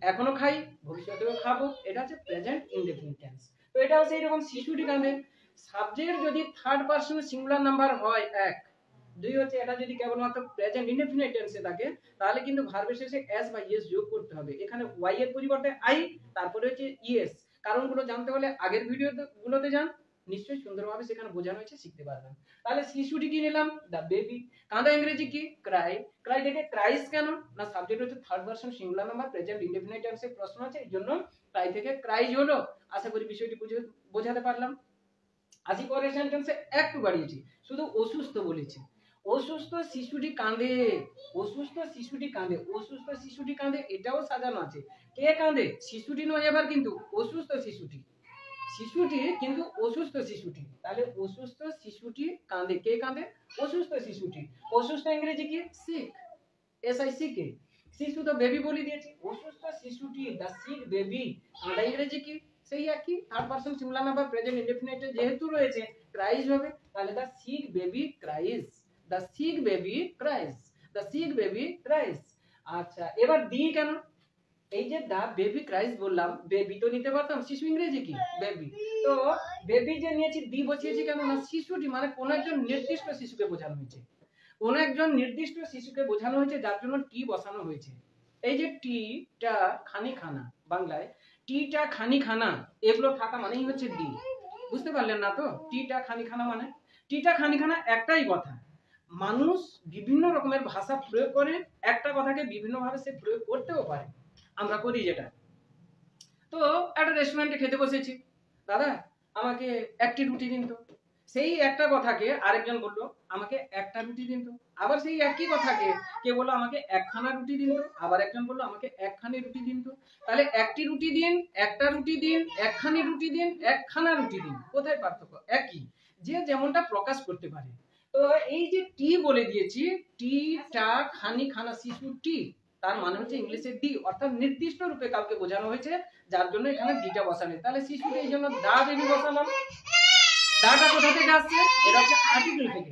এখনো খাই, ভবিষ্যতেও খাবো, এটা হচ্ছে প্রেজেন্ট ইনডেফিনিট টেন্স। তো এটা হচ্ছে এইরকম, শিশুটি কাঁদে। সাবজেক্ট যদি থার্ড পারসন সিঙ্গুলার নাম্বার হয় এক, দুই হচ্ছে এটা যদি কেবলমাত্র প্রেজেন্ট ইনডেফিনিট টেন্সে থাকে, তাহলে কিন্তু ভার্বের শেষে এস বা ইয়েস যোগ করতে হবে। এখানে ওয়াই এর পরিবর্তে আই, তারপরে হচ্ছে ইএস। কারণগুলো জানতে হলে আগের ভিডিও গুলোতে যান, নিশ্চয়ই সুন্দরভাবে সেখানে বোঝানো হয়েছে, শিখতে পারবেন। তাহলে শিশুটি কি নিলাম? The baby. কাঁদা ইংরেজি কি? ক্রাই। ক্রাই থেকে ক্রাইস কেন? না, সাবজেক্ট হচ্ছে third person singular number, present indefinite টেন্সে প্রশ্ন আছে, এই জন্য ক্রাই থেকে ক্রাইজ হলো। আশা করি বিষয়টি বোঝাতে পারলাম। আসি পরের সেন্টেন্সে, একটু বাড়িয়েছি, শুধু অসুস্থ বলেছি। অসুস্থ শিশুটি কাঁদে, অসুস্থ শিশুটি কাঁদে, অসুস্থ শিশুটি কাঁদে, এটাও সাজানো আছে। কে কাঁদে? শিশুটি নয় এবার, কিন্তু অসুস্থ শিশুটি, শিশুটি কিন্তু অসুস্থ শিশুটি। তাহলে অসুস্থ শিশুটি কাঁদে, কে কাঁদে? অসুস্থ শিশুটি। অসুস্থ ইংরেজি কি? Sick, SICK। শিশু তো বেবি বলে দিয়েছি, অসুস্থ শিশুটি দ্য সিক বেবি। কাঁদা ইংরেজি কি? সেই একই, third person singular number present ইনডেফিনিটে যেহেতু রয়েছে, ক্রাইজ হবে। তাহলে the sick baby cries, the sick baby cries, the sick baby cries. আচ্ছা, এবার দি কেন? এই যে দা বেবি ক্রাইস বললাম, বেবি তো নিতে পারতাম, শিশু ইংরেজি কি? বেবি। তো বেবি যে নিয়েছি, দি বসিয়েছি কেন? না, শিশুটি মানে কোন একজন নির্দিষ্ট শিশুকে বোঝানো হয়েছে, কোন একজন নির্দিষ্ট শিশুকে বোঝানো হয়েছে, যার জন্য টি বসানো হয়েছে। এই যে টি টা খানি খানা, বাংলায় টি টা খানি খানা, এগুলো থাকা মানেই হচ্ছে দি। বুঝতে পারলেন না তো? টি টা খানি খানা মানে, টি টা খানি খানা একটাই কথা। মানুষ বিভিন্ন রকমের ভাষা প্রয়োগ করে, একটা কথাকে বিভিন্ন ভাবে সে প্রয়োগ করতেও পারে, আমরা করি যেটা। তো একটা রেস্টুরেন্টে খেতে বসেছি, দাদা আমাকে একটি রুটি দিন তো। সেই একটা কথাকে আরেকজন বললো আমাকে একটা রুটি দিন তো। আবার সেই একই কথাকে কে বললো আমাকে একখানা রুটি দিন তো। আবার একজন বললো আমাকে একখানি রুটি দিন তো। তাহলে একটি রুটি দিন, একটা রুটি দিন, একখানি রুটি দিন, একখানা রুটি দিন, কোথায় পার্থক্য? একই, যে যেমনটা প্রকাশ করতে পারে। তো এই যে টি বলে দিয়েছি, টি টা খানি খানা শিশু টি, তার মানে হচ্ছে ইংলিশে ডি, অর্থাৎ নির্দিষ্ট রূপে কাউকে বোঝানো হয়েছে, যার জন্য এখানে ডিটা বসানো। তাহলে শিশুটি এই জন্য দা বেবি বসালাম। দাটা কোথা থেকে আসছে? এটা হচ্ছে আর্টিকেল থেকে।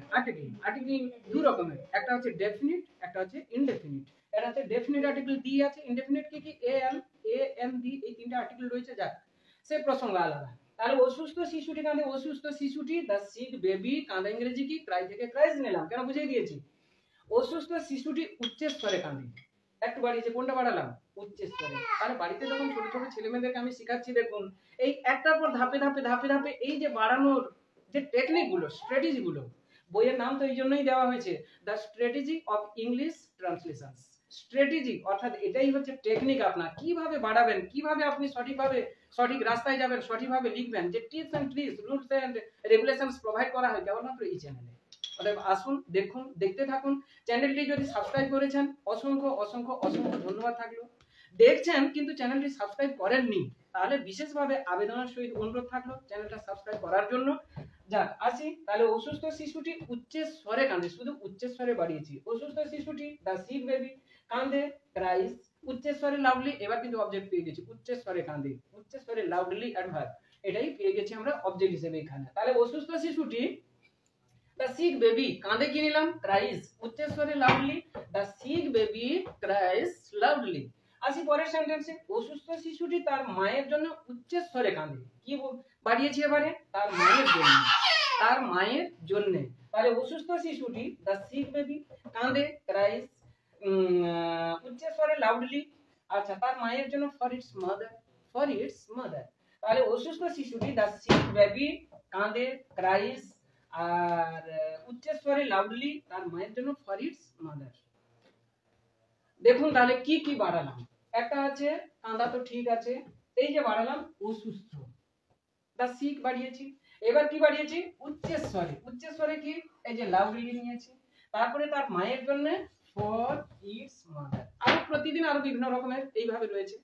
আর্টিকেল দুই রকমের, একটা হচ্ছে ডেফিনিট, একটা হচ্ছে ইনডেফিনিট। এটা হচ্ছে ডেফিনিট আর্টিকেল ডি আছে, ইনডেফিনিট কি এ এম ডি, এই তিনটা আর্টিকেল রয়েছে। যাক, সে প্রসঙ্গ আলাদা। তাহলে অসুস্থ শিশুটি কাঁদে, অসুস্থ শিশুটি, দ্য সিক বেবি কাঁদে ইংরেজি কি? ক্রাই থেকে ক্রাইজ নিলাম, কেন বুঝিয়ে দিয়েছি। অসুস্থ শিশুটি উচ্চস্তরে কাঁদে, একটু বাড়িয়েছে, কোনটা বাড়ালাম? উচ্চস্তরে। তাহলে বাড়িতে যখন ছোট ছোট ছেলে মেয়েদেরকে আমি শেখাচ্ছি, দেখুন এই একটার পর ধাপে ধাপে ধাপে ধাপে এই যে বাড়ানোর যে টেকনিক গুলো, স্ট্র্যাটেজি গুলো, বইয়ের নাম তো এই জন্যই দেওয়া হয়েছে, the strategy of English translation. Strategy অর্থাৎ এটাই হচ্ছে টেকনিক, আপনার কিভাবে বাড়াবেন, কিভাবে আপনি সঠিকভাবে সঠিক রাস্তায় যাবেন, সঠিকভাবে লিখবেন, যে tips and tricks, rules and regulations provide করা হয় কেবলমাত্র এই চ্যানেলে। অতএব আসুন, দেখুন, দেখতে থাকুন। চ্যানেলটি যদি সাবস্ক্রাইব করেছেন, অসংখ্য অসংখ্য অসংখ্য ধন্যবাদ থাকলো। দেখছেন কিন্তু চ্যানেলটি সাবস্ক্রাইব করেননি, তাহলে বিশেষভাবে আবেদনের সহিত অনুরোধ থাকলো চ্যানেলটা সাবস্ক্রাইব করার জন্য। যাক, আসি তাহলে। অসুস্থ শিশুটি উচ্চস্বরে কাঁদে, শুধু উচ্চস্বরে বাড়িয়েছি। অসুস্থ শিশুটি, দ্য সিক বেবি কাঁদে, ক্রাইস, উচ্চস্বরে লাউডলি। এবার কিন্তু অবজেক্ট পেয়ে গেছি, উচ্চস্বরে কাঁদে, উচ্চস্বরে লাউডলি অ্যাডভার্ব, এটাই পেয়ে গেছি আমরা অবজেক্ট হিসেবে এখানে। তাহলে অসুস্থ শিশুটি, the sick baby কাঁদে কি নিলাম? cries, উচ্চস্বরে loudly, the sick baby cries loudly। আসি পরের সেন্টেন্সে, অসুস্থ শিশুটি তার মায়ের জন্য উচ্চস্বরে কাঁদে, কি বাড়িয়েছি এবারে? তার মায়ের জন্য, তার মায়ের জন্য। তাহলে অসুস্থ শিশুটি, the sick baby কাঁদে, cries, উচ্চস্বরে লাউডলি, আচ্ছা, তার মায়ের জন্য, for its mother, for its mother। তাহলে অসুস্থ শিশুটি, the sick baby কাঁদে, cries, আর উচ্চস্বরে লাউডলি, তার মায়ের জন্য, ফর ইটস মাদার। দেখুন তাহলে কি কি বাড়ালাম। একটা আছে কাঁদা, তো ঠিক আছে। এই যে বাড়ালাম অসুস্থ, দা সিক বাড়িয়েছি। এবার কি বাড়িয়েছি? উচ্চস্বরে। উচ্চস্বরে কি? এই যে লাউডলি নিয়েছি। তারপরে তার মায়ের জন্য, ফর ইটস মাদার। আর প্রতিদিন আরো বিভিন্ন রকমের এইভাবে রয়েছে।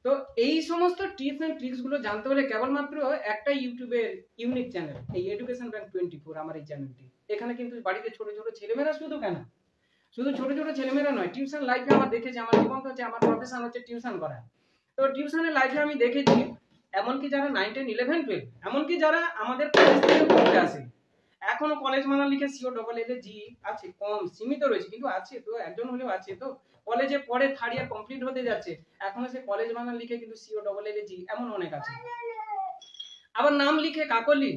তো এই সমস্ত টিপস এন্ড ট্রিক্স গুলো জানতে হলে কেবলমাত্র একটা ইউটিউবের ইউনিক চ্যানেল, এই এডুকেশন ব্যাংক 24, আমার এই চ্যানেলটি। এখানে কিন্তু বাড়িতে ছোট ছোট ছেলেমেয়েরা, শুধু কেন, শুধু ছোট ছোট ছেলেমেয়েরা নয়, টিউশন লাইফে আমার দেখেছি, আমার জীবন হচ্ছে, আমার প্রফেশন হচ্ছে টিউশন করা। তো টিউশনের লাইফে আমি দেখেছি, এমনকি যারা 9, 10, 11, 12, এমনকি যারা আমাদের কলেজ থেকে পড়তে আসে, এখনো কলেজ মানা লিখে সিও ডবল এল জি আছে, কম সীমিত রয়েছে কিন্তু আছে, তো একজন হলেও আছে। তো কলেজে পড়ে, 3rd ইয়ার কমপ্লিট হতে যাচ্ছে, এখনো সে কলেজ মানা লিখে কিন্তু সিও ডবল এল জি, এমন অনেক আছে। আবার নাম লিখে কাকলি,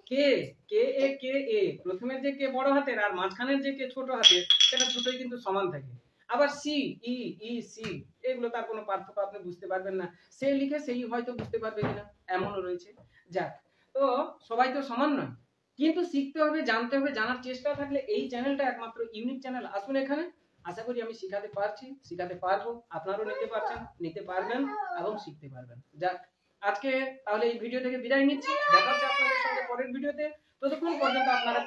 কে, কে এ, কে এ, প্রথমের যে কে বড় হাতের আর মাঝখানের যে কে ছোট হাতের, সেটা দুটোই কিন্তু সমান থাকে। আবার সি, ই, ই, সি, এগুলো তার কোনো পার্থক্য আপনি বুঝতে পারবেন না, সে লিখে সেই হয়তো বুঝতে পারবে কিনা, এমনও রয়েছে। যাক, তো সবাই তো সমান নয়, কিন্তু শিখতে হবে, জানতে হবে, জানার চেষ্টা থাকলে এই চ্যানেলটা একমাত্র ইউনিক চ্যানেল। আসুন এখানে, আশা করি আমি শিখাতে পারছি, শিখাতে পারবো, আপনারাও নিতে পারছেন, নিতে পারবেন এবং শিখতে পারবেন। যাক, আজকে তাহলে এই ভিডিও থেকে বিদায় নিচ্ছি, দেখা হচ্ছে আপনাদের সঙ্গে পরের ভিডিওতে। ততক্ষণ পর্যন্ত আপনারা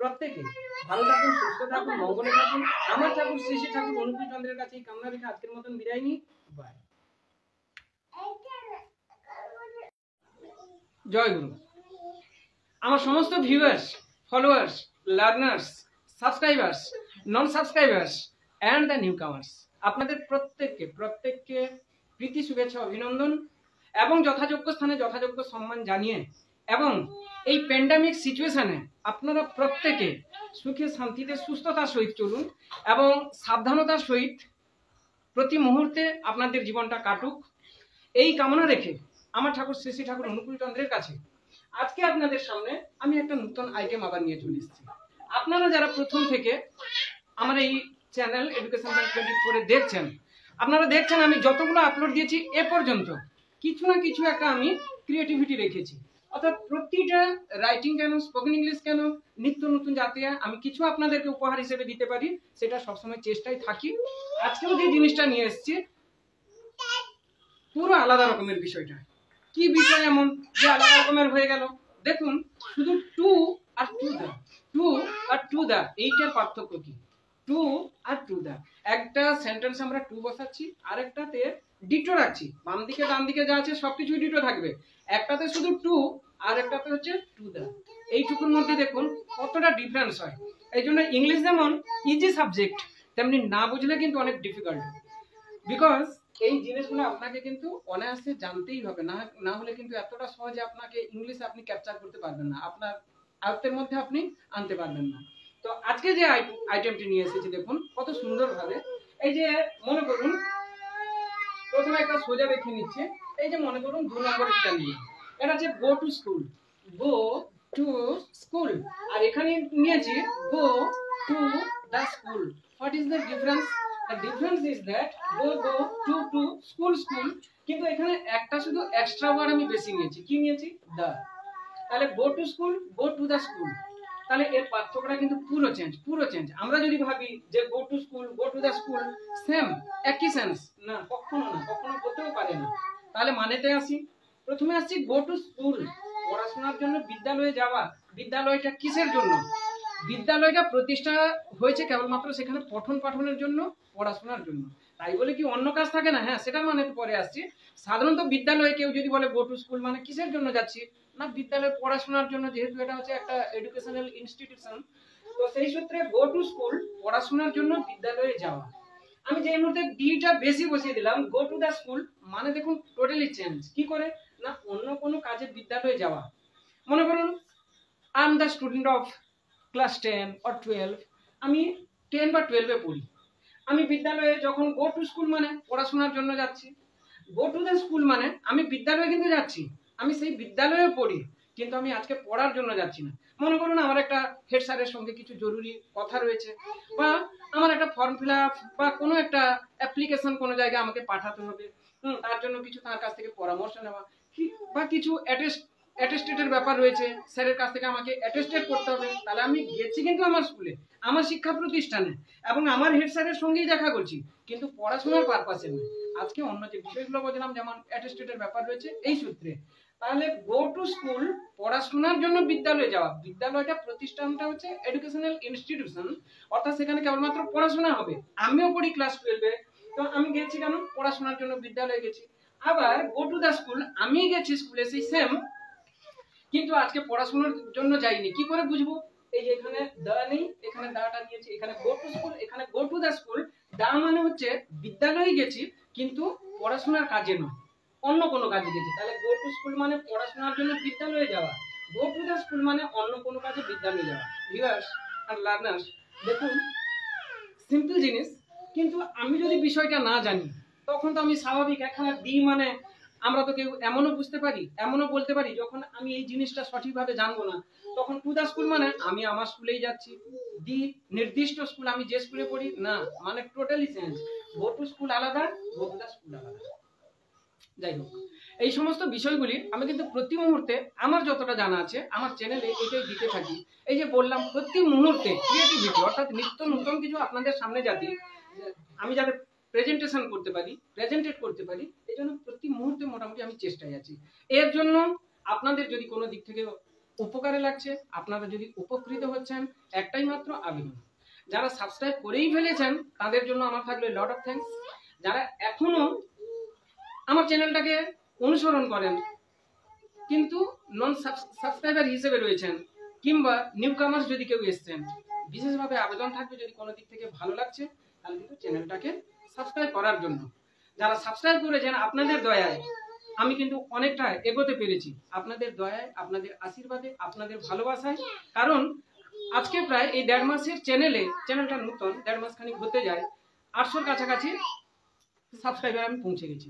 প্রত্যেকে ভালো থাকুন, সুস্থ থাকুন, মঙ্গলে থাকুন। আমার ঠাকুর শ্রী শ্রী ঠাকুর অনুকূল চন্দ্রের কাছে এই কামনা রেখে আজকের মতন বিদায় নিই। বাই। জয় গুরু। আমার সমস্ত viewers, followers, learners, subscribers, non subscribers and the newcomers, আপনাদের প্রত্যেককে প্রীতি, শুভেচ্ছা, অভিনন্দন এবং যথাযোগ্য স্থানে যথাযোগ্য সম্মান জানিয়ে, এবং এই প্যান্ডামিক সিচুয়েশনে আপনারা প্রত্যেকে সুখে শান্তিতে সুস্থতার সহিত চলুন এবং সাবধানতার সহিত প্রতি মুহূর্তে আপনাদের জীবনটা কাটুক, এই কামনা রেখে আমার ঠাকুর শ্রী শ্রী ঠাকুর অনুকূল চন্দ্রের কাছে আজকে আপনাদের সামনে আমি একটা নতুন আইটেম আবার নিয়ে চলে এসেছি। আপনারা যারা প্রথম থেকে আমার এই চ্যানেল এডুকেশন ব্যাংক 24 দেখছেন, আপনারা দেখছেন আমি যতগুলো আপলোড দিয়েছি এ পর্যন্ত কিছু না কিছু একটা আমি ক্রিয়েটিভিটি রেখেছি, অর্থাৎ প্রতিটা রাইটিং কেন, স্পোকেন ইংলিশ কেন, নিত্য নতুন যাতে আমি কিছু আপনাদেরকে উপহার হিসেবে দিতে পারি, সেটা সবসময় চেষ্টায় থাকি। আজকেও যে জিনিসটা নিয়ে এসেছি পুরো আলাদা রকমের। বিষয়টা কি বিষয় এমন যে আলাদা রকমের হয়ে গেল? দেখুন, শুধু টু আর টু দা এইটার পার্থক্য কি? টু আর টু দা, একটা সেন্টেন্স আমরা টু বসাচ্ছি, আর একটাতে ডিটো রাখছি, বাম দিকে ডান দিকে যা আছে সবকিছু ডিটো থাকবে, একটাতে শুধু টু আর একটাতে হচ্ছে টু দা। এইটুকুর মধ্যে দেখুন কতটা ডিফারেন্স হয়। এই জন্য ইংলিশ যেমন ইজি সাবজেক্ট, তেমনি না বুঝলে কিন্তু অনেক ডিফিকাল্ট। বিকজ এই জিনিসগুলো আপনাকে কিন্তু অনায়াসে জানতেই হবে, না হলে কিন্তু এতটা সহজে আপনাকে ইংলিশে আপনি ক্যাপচার করতে পারবেন না, আপনার আয়ত্তের মধ্যে আপনি আনতে পারবেন না। তো আজকে যে আইটেমটি নিয়ে এসেছি দেখুন কত সুন্দরভাবে। এই যে মনে করুন প্রথমে একটা সোজা রেখে নিচ্ছে, এই যে মনে করুন 2 নম্বরেরটা নিয়ে, এটা হচ্ছে go to school, go to school, আর এখানে নিয়েছি go to the school. What is the difference? The difference is that go to school কিন্তু এখানে একটা শুধু এক্সট্রা ওয়ার্ড আমি বেশি নিয়েছি। কি নিয়েছি? the। তাহলে go to school, go to the school, তাহলে এর পার্থক্যটা কিন্তু পুরো চেঞ্জ। আমরা যদি ভাবি যে go to school, go to the school same, একই সেন্স, না, কখনো বলতেও পারে না। তাহলে মানেতে আসি, প্রথমে আসছি go to school, পড়াশোনার জন্য বিদ্যালয়ে যাওয়া। বিদ্যালয়টা কিসের জন্য? বিদ্যালয়টা প্রতিষ্ঠা হয়েছে কেবলমাত্র সেখানে পঠন পাঠনের জন্য, পড়াশোনার জন্য। তাই বলে কি অন্য কাজ থাকে না? হ্যাঁ, সেটা মানে পরে আসছি। সাধারণত বিদ্যালয়ে কেউ যদি বলে গো টু স্কুল মানে কিসের জন্য যাচ্ছি, না বিদ্যালয়ে পড়াশোনার জন্য, যেহেতু এটা হচ্ছে একটা এডুকেশনাল ইনস্টিটিউশন। তো সেই সূত্রে গো টু স্কুল পড়াশোনার জন্য বিদ্যালয়ে যাওয়া। আমি যে মুহূর্তে ডিটা বেশি বসিয়ে দিলাম, গো টু দ্য স্কুল মানে দেখুন টোটালি চেঞ্জ। কি করে? না অন্য কোনো কাজে বিদ্যালয়ে যাওয়া। মনে করুন I am the student of class 10 or 12, আমি 10 বা 12-এ পড়ি। আমি বিদ্যালয়ে যখন গো টু স্কুল মানে পড়াশোনার জন্য যাচ্ছি, গো টু দ্য স্কুল মানে আমি বিদ্যালয়ে কিন্তু যাচ্ছি, আমি সেই বিদ্যালয়ে পড়ি, কিন্তু আমি আজকে পড়ার জন্য যাচ্ছি না। মনে করুন আমার একটা হেড স্যারের সঙ্গে কিছু জরুরি কথা রয়েছে, বা আমার একটা ফর্ম ফিল আপ বা কোনো একটা অ্যাপ্লিকেশন কোনো জায়গায় আমাকে পাঠাতে হবে, তার জন্য কিছু তার কাছ থেকে পরামর্শ নেওয়া, বা কিছু অ্যাটেস্টেডের ব্যাপার রয়েছে, স্যারের কাছ থেকে আমাকে অ্যাটেস্টেড করতে হবে। তাহলে আমি গেছি কিন্তু আমার স্কুলে, আমার শিক্ষা প্রতিষ্ঠানে, এবং আমার হেড স্যারের সঙ্গেই দেখা করছি, কিন্তু পড়াশোনার পারপাসে নয়। আজকে অন্য যে বিষয়গুলো বলছিলাম যেমন অ্যাটেস্টেডের ব্যাপার রয়েছে এই সূত্রে। তাহলে গো টু স্কুল পড়াশোনার জন্য বিদ্যালয়ে যাওয়া। বিদ্যালয়টা প্রতিষ্ঠানটা হচ্ছে এডুকেশনাল ইনস্টিটিউশন, অর্থাৎ সেখানে কেবলমাত্র পড়াশোনা হবে। আমিও পড়ি ক্লাস 12-এ, তো আমি গেছি কেন? পড়াশোনার জন্য বিদ্যালয়ে গেছি। আবার গো টু দ্য স্কুল, আমি গেছি স্কুলে সেই সেম, কিন্তু আজকে পড়াশোনার জন্য যাইনি। কি করে বুঝবো? এই যে এখানে দা নেই, এখানে দাটা নিয়েছি, এখানে গো টু স্কুল, এখানে গো টু দ্য স্কুল। দা মানে হচ্ছে বিদ্যালয়ে গেছি কিন্তু পড়াশোনার কাজে নয়, অন্য কোনো কাজে গেছি। তাহলে গো টু স্কুল মানে পড়াশোনার জন্য বিদ্যালয়ে যাওয়া, গো টু দ্য স্কুল মানে অন্য কোনো কাজে বিদ্যালয়ে যাওয়া। ভিউয়ার্স আর লার্নার্স, দেখুন সিম্পল জিনিস, কিন্তু আমি যদি বিষয়টা না জানি তখন তো আমি স্বাভাবিক এখানে দি মানে আমরা তো কেউ এমনও বুঝতে পারি, এমনও বলতে পারি, যখন আমি এই জিনিসটা সঠিকভাবে জানবো না তখন টু দা স্কুল মানে আমি আমার স্কুলেই যাচ্ছি, দি নির্দিষ্ট স্কুল আমি যে স্কুলে পড়ি না, মানে totally change. Go to school আলাদা, গো টু দা স্কুল আলাদা। যাই হোক, এই সমস্ত বিষয়গুলি আমি কিন্তু প্রতি মুহূর্তে আমার যতটা জানা আছে আমার চ্যানেলে এটাই দিতে থাকি। এই যে বললাম প্রতি মুহূর্তে ক্রিয়েটিভিটি, অর্থাৎ নিত্য নতুন কিছু আপনাদের সামনে আমি যাতে প্রেজেন্টেশন করতে পারি, প্রেজেন্টেট করতে পারি, এই জন্য প্রতি মুহূর্তে মোটামুটি আমি চেষ্টায় আছি। এর জন্য আপনাদের যদি কোনো দিক থেকে উপকারে লাগছে, আপনারা যদি উপকৃত হচ্ছেন, একটাই মাত্র আবেদন, যারা সাবস্ক্রাইব করেই ফেলেছেন তাদের জন্য আমার থাকলে লট অফ থ্যাঙ্কস। যারা এখনো আমার চ্যানেলটাকে অনুসরণ করেন কিন্তু নন সাবস্ক্রাইবার হিসেবে রয়েছেন, কিংবা নিউ কামার্স যদি কেউ এসছেন, বিশেষভাবে আবেদন থাকবে যদি কোনো দিক থেকে ভালো লাগছে তাহলে কিন্তু চ্যানেলটাকে সাবস্ক্রাইব করার জন্য। যারা সাবস্ক্রাইব করেছেন আপনাদের দয়ায় আমি কিন্তু অনেকটা এগোতে পেরেছি, আপনাদের দয়ায়, আপনাদের আশীর্বাদে, আপনাদের ভালোবাসায়। কারণ আজকে প্রায় এই 1.5 মাসের চ্যানেলটা নতুন, 1.5 মাস খানিক হতে যায়, 800-র কাছাকাছি সাবস্ক্রাইবার আমি পৌঁছে গেছি।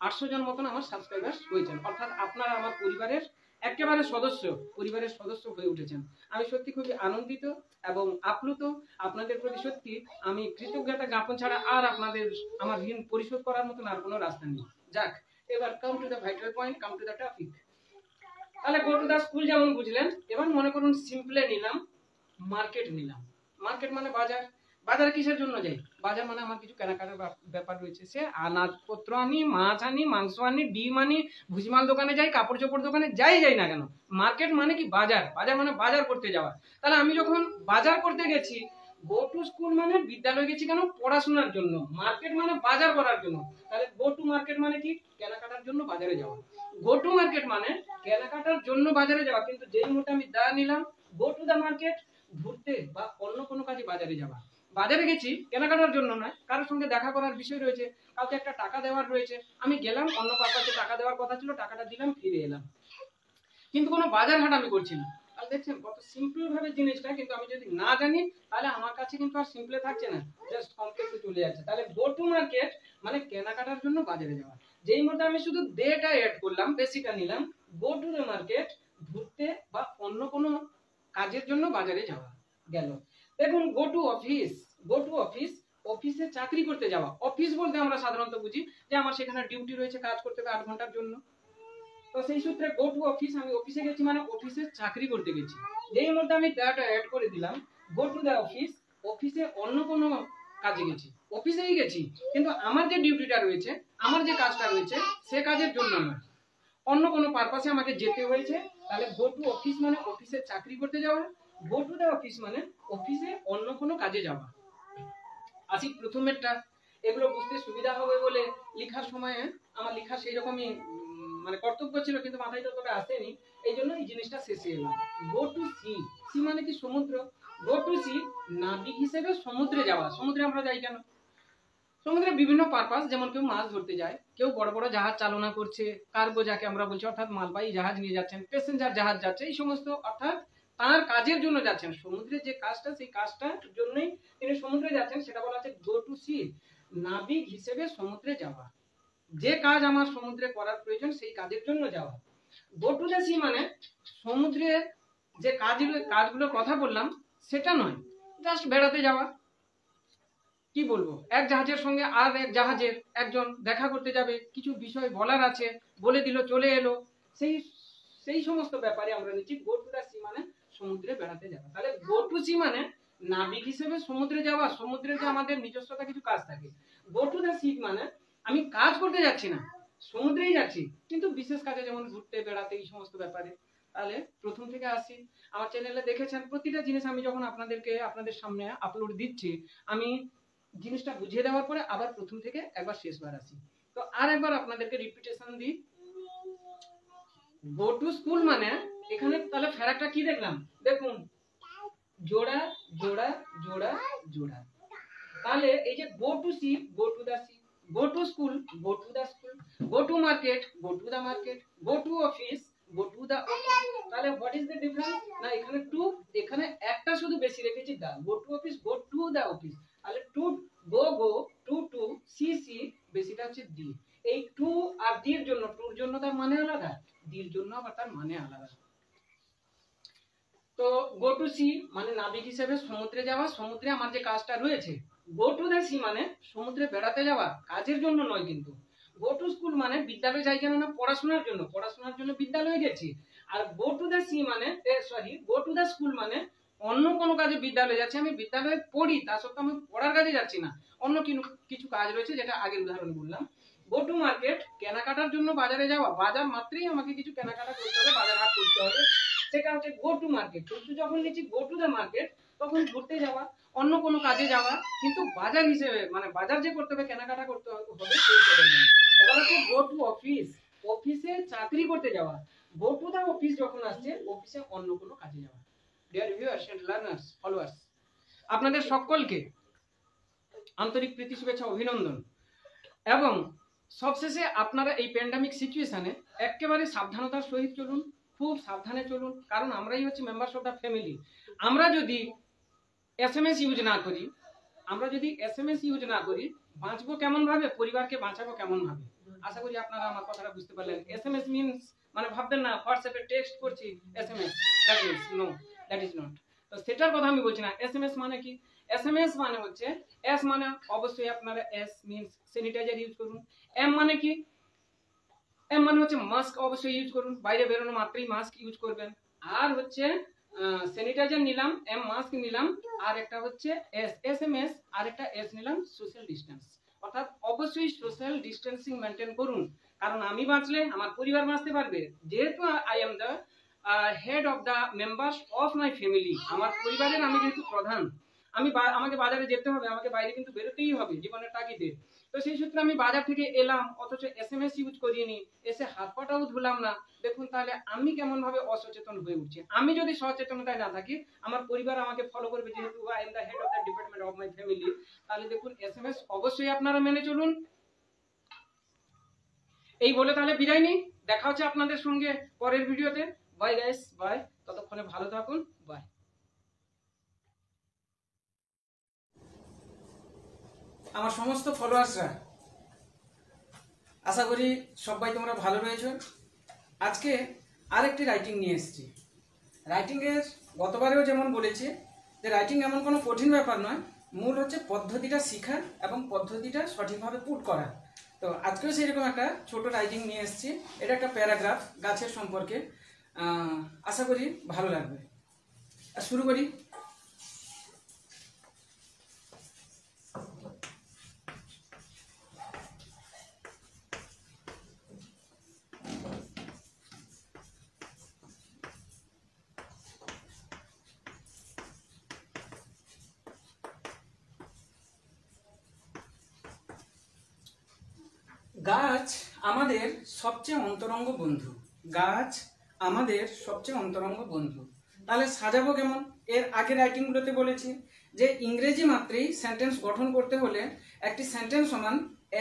800 জন মতন আমার সাবস্ক্রাইবার হয়েছেন, অর্থাৎ আপনারা আমার পরিবারের একেবারে পরিবারের সদস্য হয়ে উঠেছেন। আমি সত্যি খুবই আনন্দিত এবং আপ্লুত। আপনাদের প্রতি সত্যি আমি কৃতজ্ঞতা জ্ঞাপন ছাড়া আর আমার ঋণ পরিশোধ করার মতন আর কোনো রাস্তা নেই। যাক, এবার come to the vital point, come to the topic. তাহলে গো টু দ্য স্কুল যেমন বুঝলেন, এবার মনে করুন সিম্পলে নিলাম, মার্কেট নিলাম। মার্কেট মানে বাজার। বাজার কিসের জন্য যাই? বাজার মানে আমার কিছু কেনাকাটার ব্যাপার রয়েছে, সে আনাজপত্র আনি, মাছ আনি, মাংস আনি, ডিম আনি, ভুজিমাল দোকানে যাই, কাপড় চোপড় দোকানে যাই না কেন, মার্কেট মানে কি বাজার। বাজার মানে বাজার করতে যাওয়া। তাহলে আমি যখন বাজার করতে গেছি গো টু স্কুল মানে বিদ্যালয়ে গেছি কেন? পড়াশোনার জন্য। মার্কেট মানে বাজার করার জন্য। তাহলে গো টু মার্কেট মানে কি? কেনাকাটার জন্য বাজারে যাওয়া। গো টু মার্কেট মানে কেনাকাটার জন্য বাজারে যাওয়া, কিন্তু যেই মুহূর্তে আমি দা নিলাম, গো টু দা মার্কেট ঘুরতে বা অন্য কোনো কাজে বাজারে যাওয়া। বাজারে গেছি কেনাকাটার জন্য নয়, কারোর সঙ্গে দেখা করার বিষয় রয়েছে, কাউকে একটা টাকা দেওয়ার রয়েছে, আমি গেলাম, অন্য পারপাসে টাকা দেওয়ার কথা ছিল, টাকাটা দিলাম, ফিরে এলাম, কিন্তু কোনো বাজার হাট আমি করছি না। তাহলে দেখছেন কত সিম্পল ভাবে জিনিসটা, কিন্তু আমি যদি না জানি তাহলে আমার কাছে কিন্তু আর সিম্পলে থাকছে না, জাস্ট কমপ্লেক্সে চলে যাচ্ছে। তাহলে গো টু মার্কেট মানে কেনাকাটার জন্য বাজারে যাওয়া। যেই মধ্যে আমি শুধু দেটা অ্যাড করলাম, বেশিটা নিলাম, গো টু দ্য মার্কেট ঘুরতে বা অন্য কোনো কাজের জন্য বাজারে যাওয়া গেল। দেখুন গো to office, go to office, অফিসে চাকরি করতে যাওয়া। অফিস বলতে আমরা সাধারণত বুঝি যে আমার সেখানে ডিউটি রয়েছে, কাজ করতে হবে 8 ঘন্টার জন্য। তো সেই সূত্রে গো টু অফিস, আমি অফিসে গেছি মানে অফিসে চাকরি করতে গেছি। যেই মধ্যে আমি দ্যাট অ্যাড করে দিলাম, গো টু দ্য অফিস, অফিসে অন্য কোনো কাজে গেছি, অফিসেই গেছি, কিন্তু আমার যে ডিউটিটা রয়েছে, আমার যে কাজটা রয়েছে, সে কাজের জন্য নয়, অন্য কোনো পারপাসে আমাকে যেতে হয়েছে। তাহলে গো টু অফিস মানে অফিসে চাকরি করতে যাওয়া, গো টু দ্য অফিস মানে অফিসে অন্য কোনো কাজে যাওয়া। আসি প্রথমেরটা, এগুলো বুঝতে সুবিধা হবে বলে লেখার সময় আমার লেখা সেই রকমই মানে কর্তব্য ছিল, কিন্তু মাথায় ততটা আসেনি, এই জন্য এই জিনিসটা শেষে এলাম। গো টু সি, সি মানে কি? সমুদ্র। গো টু সি, নাবিক হিসেবে সমুদ্রে যাওয়া। সমুদ্রে আমরা যাই কেন? সমুদ্রে বিভিন্ন পারপাস, যেমন কেউ মাছ ধরতে যায়, কেউ বড় বড় জাহাজ চালনা করছে, কার্গো যাকে আমরা বলছি, অর্থাৎ মালবাহী জাহাজ নিয়ে যাচ্ছেন, প্যাসেঞ্জার জাহাজ যাচ্ছে, এই সমস্ত, অর্থাৎ তার কাজের জন্য যাচ্ছেন। সমুদ্রে যে কাজটা, সেই কাজটার জন্যই তিনি সমুদ্রে যাচ্ছেন, সেটা বলা হচ্ছে গো টু সি, নাবিক হিসেবে সমুদ্রে যাওয়া। যে কাজ আমার সমুদ্রে করার প্রয়োজন, সেই কাজের জন্য যাওয়া। গো টু দ্য সি মানে সমুদ্রে যে কাজগুলোর কথা বললাম সেটা নয়, জাস্ট বেড়াতে যাওয়া। কি বলবো, এক জাহাজের সঙ্গে আর এক জাহাজের একজন দেখা করতে যাবে, কিছু বিষয় বলার আছে, বলে দিল, চলে এলো, সেই সেই সমস্ত ব্যাপারে আমরা নিচ্ছি গো টু দ্য সি মানে সমুদ্রে বেড়াতে যাওয়া। তাহলে গো টু সি মানে নাবিক হিসেবে সমুদ্রে যাওয়া, সমুদ্রে যে আমাদের নিজস্বতা কিছু কাজ থাকে। গো টু দ্য সি মানে আমি কাজ করতে যাচ্ছি না, সমুদ্রেই যাচ্ছি, কিন্তু বিশেষ কাজে, যেমন ঘুরতে, বেড়াতে, এই সমস্ত ব্যাপারে। তাহলে প্রথম থেকে আসি, আমার চ্যানেলে দেখেছেন প্রতিটা জিনিস আমি যখন আপনাদের সামনে আপলোড দিচ্ছি, আমি জিনিসটা বুঝিয়ে দেওয়ার পরে আবার প্রথম থেকে একবার শেষবার আসি। তো আর একবার আপনাদেরকে রিপিটেশন দিই। গো টু স্কুল মানে এখানে তাহলে ফেরাকটা কি দেখলাম? দেখুন, জোড়া জোড়া জোড়া জোড়া। তাহলে এই যে go to sea, go to the sea, go to school, go to the school, go to market, go to the market, go to office, go to the office. তাহলে হোয়াট ইজ দ্য ডিফারেন্স? না এখানে to, এখানে একটা শুধু বেশি রেখেছি the. Go to office, go to the office. তাহলে to go go, to to, sea sea, বেশিটা হচ্ছে দি। এই টু আর দির জন্য, টুর জন্য তার মানে আলাদা, দির জন্য আবার তার মানে আলাদা। তো গো টু সি মানে নাবিক হিসেবে সমুদ্রে যাওয়া, সমুদ্রে আমার যে কাজটা রয়েছে। গো টু দ্য সি মানে সমুদ্রে বেড়াতে যাওয়া, কাজের জন্য নয় কিন্তু। গো টু স্কুল মানে বিদ্যালয়ে যাই কেন? না পড়াশোনার জন্য, পড়াশোনার জন্য বিদ্যালয়ে গেছি। আর গো টু দ্য সি মানে গো টু দ্য স্কুল মানে অন্য কোনো কাজে বিদ্যালয়ে যাচ্ছি, আমি বিদ্যালয়ে পড়ি, তা সত্ত্বেও আমি পড়ার কাজে যাচ্ছি না, অন্য কিছু কাজ রয়েছে, যেটা আগের উদাহরণ বললাম। গো টু মার্কেট, কেনাকাটার জন্য বাজারে যাওয়া, বাজার মাত্রই আমাকে কিছু কেনাকাটা করতে হবে, বাজার হাট করতে হবে, সেটা হচ্ছে গো টু মার্কেট। কিন্তু যখন নিচ্ছি গো টু দ্য মার্কেট, তখন ঘুরতে যাওয়া, অন্য কোনো কাজে যাওয়া, কিন্তু বাজার হিসেবে, মানে বাজার যে করতে হবে, কেনাকাটা করতে হবে, সেই হিসেবে নয়। এবার হচ্ছে গো টু অফিস, অফিসে চাকরি করতে যাওয়া। গো টু দ্য অফিস যখন আসছে, অফিসে অন্য কোনো কাজে যাওয়া। Dear viewers and learners, followers, আপনাদের সকলকে আন্তরিক প্রীতি, শুভেচ্ছা, অভিনন্দন। এবং সবশেষে আপনারা এই প্যান্ডামিক সিচুয়েশনে একেবারে সাবধানতার সহিত চলুন, খুব সাবধানে চলুন, কারণ আমরাই হচ্ছে মেম্বার্স অফ দ্য ফ্যামিলি। আমরা যদি এসএমএস ইউজ না করি, বাঁচবো কেমন ভাবে, পরিবারকে বাঁচাবো কেমন ভাবে? আশা করি আপনারা আমার কথাটা বুঝতে পারলেন। এসএমএস মিনস মানে ভাববেন না হোয়াটসঅ্যাপে টেক্সট করছি এসএমএস, দ্যাট ইজ নট। তো সেটার কথা আমি বলছি না। এসএমএস মানে কি? এসএমএস মানে হচ্ছে, এস মানে অবশ্যই আপনারা এস মিনস স্যানিটাইজার ইউজ করুন। এম মানে কি? এম মানে হচ্ছে মাস্ক অবশ্যই ইউজ করুন, বাইরে বেরোনো মাত্রই মাস্ক ইউজ করবেন। আর হচ্ছে স্যানিটাইজার নিলাম, এম মাস্ক নিলাম, আর একটা হচ্ছে এস এসএমএস, আর একটা এস নিলাম সোশ্যাল ডিস্টেন্স। অর্থাৎ অবশ্যই সোশ্যাল ডিস্টেন্সিং মেনটেন করুন, কারণ আমি বাঁচলে আমার পরিবার বাঁচতে পারবে। যেহেতু I am the head of the members of my family, আমার পরিবারের আমি যেহেতু প্রধান, আমাকে বাজারে যেতে হবে, আমাকে বাইরে কিন্তু বেরোতেই হবে জীবনের তাগিদে। তো সেই সূত্রে আমি বাজার থেকে এলাম, অথচ SMS ইউজ করিনি, এসে হাত পাটাও ধুলাম না। দেখুন তাহলে আমি কেমন ভাবে অসচেতন হয়ে উঠছি। আমি যদি সচেতনতায় না থাকি, আমার পরিবার আমাকে ফলো করবে, যেহেতু I am the head of the department of my family. তাহলে দেখুন SMS অবশ্যই আপনারা মেনে চলুন। এই বলে তাহলে বিদায় নিই, দেখা হচ্ছে আপনাদের সঙ্গে পরের ভিডিওতে। বাই গাইস, বাই, ততক্ষণে ভালো থাকুন, বাই। আমার সমস্ত ফলোয়ার্সরা, আশা করি সবাই তোমরা ভালো রয়েছো। আজকে আরেকটি রাইটিং নিয়ে এসেছি। রাইটিংয়ের গতবারেও যেমন বলেছি যে রাইটিং এমন কোনো কঠিন ব্যাপার নয়, মূল হচ্ছে পদ্ধতিটা শেখা এবং পদ্ধতিটা সঠিকভাবে পুট করা। তো আজকেও সেরকম একটা ছোট রাইটিং নিয়ে এসেছি। এটা একটা প্যারাগ্রাফ গাছের সম্পর্কে, আশা করি ভালো লাগবে। শুরু করি। গাছ আমাদের সবচেয়ে অন্তরঙ্গ বন্ধু। গাছ আমাদের সবচেয়ে অন্তরঙ্গ বন্ধু। তাহলে সাজাবো কেমন? এর আগে রাইটিংগুলোতে বলেছি যে ইংরেজি মাত্রেই সেন্টেন্স গঠন করতে হলে একটি সেন্টেন্স সমান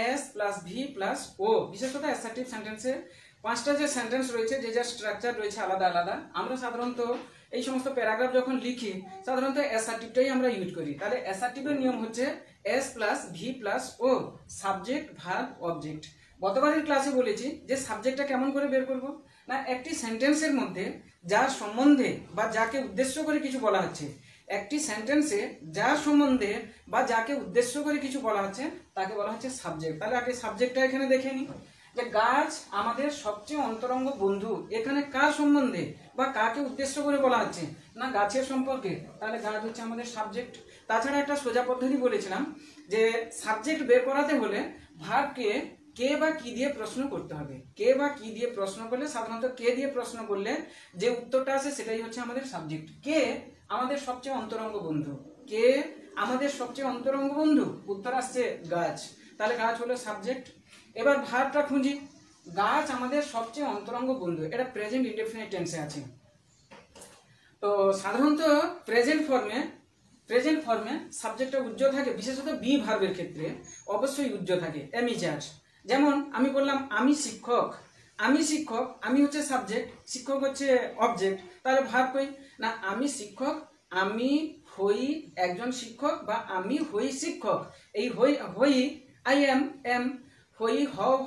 এস প্লাস ভি প্লাস ও। বিশেষত অ্যাসার্টিভ সেন্টেন্সে 5টা যে সেন্টেন্স রয়েছে, যে যা স্ট্রাকচার রয়েছে আলাদা আলাদা। আমরা সাধারণত এই সমস্ত প্যারাগ্রাফ যখন লিখি, সাধারণত অ্যাসার্টিভটাই আমরা ইউজ করি। তাহলে অ্যাসার্টিভের নিয়ম হচ্ছে এস প্লাস ভি প্লাস ও, সাবজেক্ট ভার্ব অবজেক্ট। গতবারের ক্লাসে বলেছি যে সাবজেক্টটা কেমন করে বের করব না, একটি সেন্টেন্সের মধ্যে যার সম্বন্ধে বা যাকে উদ্দেশ্য করে কিছু বলা হচ্ছে, একটি সেন্টেন্সে যার সম্বন্ধে বা যাকে উদ্দেশ্য করে কিছু বলা হচ্ছে তাকে বলা হচ্ছে সাবজেক্ট। তাহলে আগে সাবজেক্টটা এখানে দেখে নিই যে গাছ আমাদের সবচেয়ে অন্তরঙ্গ বন্ধু। এখানে কার সম্বন্ধে বা কাকে উদ্দেশ্য করে বলা হচ্ছে না, গাছের সম্পর্কে। তাহলে গাছ হচ্ছে আমাদের সাবজেক্ট। তাছাড়া একটা সোজা পদ্ধতি বলেছিলাম যে সাবজেক্ট বের করাতে হলে ভার্বকে কে বা কি দিয়ে প্রশ্ন করতে হবে। কে বা কি দিয়ে প্রশ্ন করলে, সাধারণত কে দিয়ে প্রশ্ন করলে যে উত্তরটা আসে সেটাই হচ্ছে আমাদের সাবজেক্ট। কে আমাদের সবচেয়ে অন্তরঙ্গ বন্ধু, কে আমাদের সবচেয়ে অন্তরঙ্গ বন্ধু, উত্তর আসছে গাছ। তাহলে গাছ হলো সাবজেক্ট। এবার ভার্বটা খুঁজি। গাছ আমাদের সবচেয়ে অন্তরঙ্গ বন্ধু, এটা প্রেজেন্ট ইনডেফিনিট টেন্সে আছে। তো সাধারণত প্রেজেন্ট ফর্মে সাবজেক্টটা উজ্জ্বল থাকে, বিশেষত বি ভার্বের ক্ষেত্রে অবশ্যই উজ্জ্বল থাকে। এমিজাজ, যেমন আমি বললাম আমি শিক্ষক, আমি হচ্ছে সাবজেক্ট, শিক্ষক হচ্ছে অবজেক্ট। তাহলে ভার্ব কই না, আমি শিক্ষক, আমি হই একজন শিক্ষক বা আমি হই শিক্ষক। এই হই আই এম, হই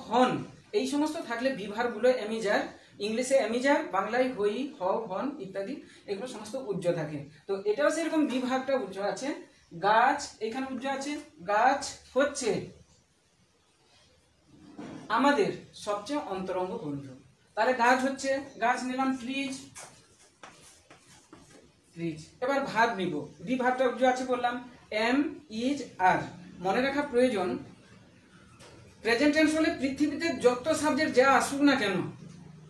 হন, এই সমস্ত থাকলে বি ভার্বগুলো এমিজার। ইংলিশে এমিজার, বাংলায় হই হন ইত্যাদি, এগুলো সমস্ত উজ্জ্বল থাকে। তো এটাও সেরকম বি ভার্বটা উজ্জ্বল আছে। গাছ এখানে উজ্জ্বল আছে। গাছ হচ্ছে আমাদের সবচেয়ে অন্তরঙ্গ বন্ধু। তাহলে গাছ হচ্ছে, গাছ নিলাম ট্রিজ। এবার ভার্ব নিব। বি ভার্বটা উজ্জ্বল আছে বললাম, এম ইজ আর। মনে রাখা প্রয়োজন, প্রেজেন্ট টেন্স হলে পৃথিবীতে যত সাবজেক্ট যা আসুক না কেন,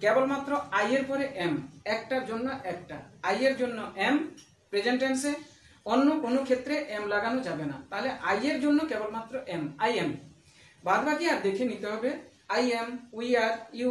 কেবলমাত্র আই এর পরে এম, একটার জন্য একটা, আই এর জন্য এম প্রেজেন্ট টেন্সে, অন্য কোনো ক্ষেত্রে এম লাগানো যাবে না। তাহলে আই এর জন্য কেবলমাত্র এম, আই এম। বাদ বাকি আর দেখে নিতে হবে। I am, we are, you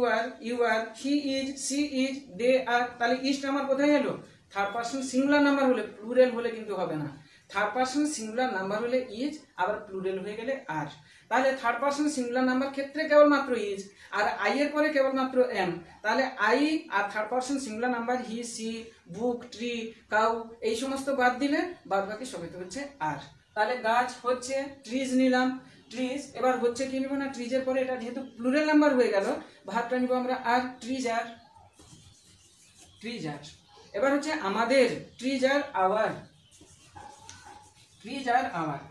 are, he is, she is, they are. তাহলে ইজটা আমার কোথায় এলো? থার্ড পার্সন সিঙ্গুলার নাম্বার হলে, প্লুরাল হলে কিন্তু হবে না। থার্ড পার্সন সিঙ্গুলার নাম্বার হলে ইজ, আবার প্লুরাল হয়ে গেলে আর। তাহলে থার্ড পার্সন সিঙ্গুলার নাম্বার ক্ষেত্রে কেবলমাত্র ইজ, আর আই এর পরে কেবলমাত্র এম। তাহলে আই আর third person singular number he, she, book, tree, cow, এই সমস্ত বাদ দিলে বাদ বাকি সবই তো হচ্ছে আর। তাহলে গাছ হচ্ছে, ট্রিজ নিলাম, ট্রিজ। এবার হচ্ছে কি নিব না, ট্রিজের পরে এটা যেহেতু প্লুরাল নাম্বার হয়ে গেল, ভার্বটা নিব আমরা আর, ট্রিজার। এবার হচ্ছে আমাদের, ট্রিজার আওয়ার।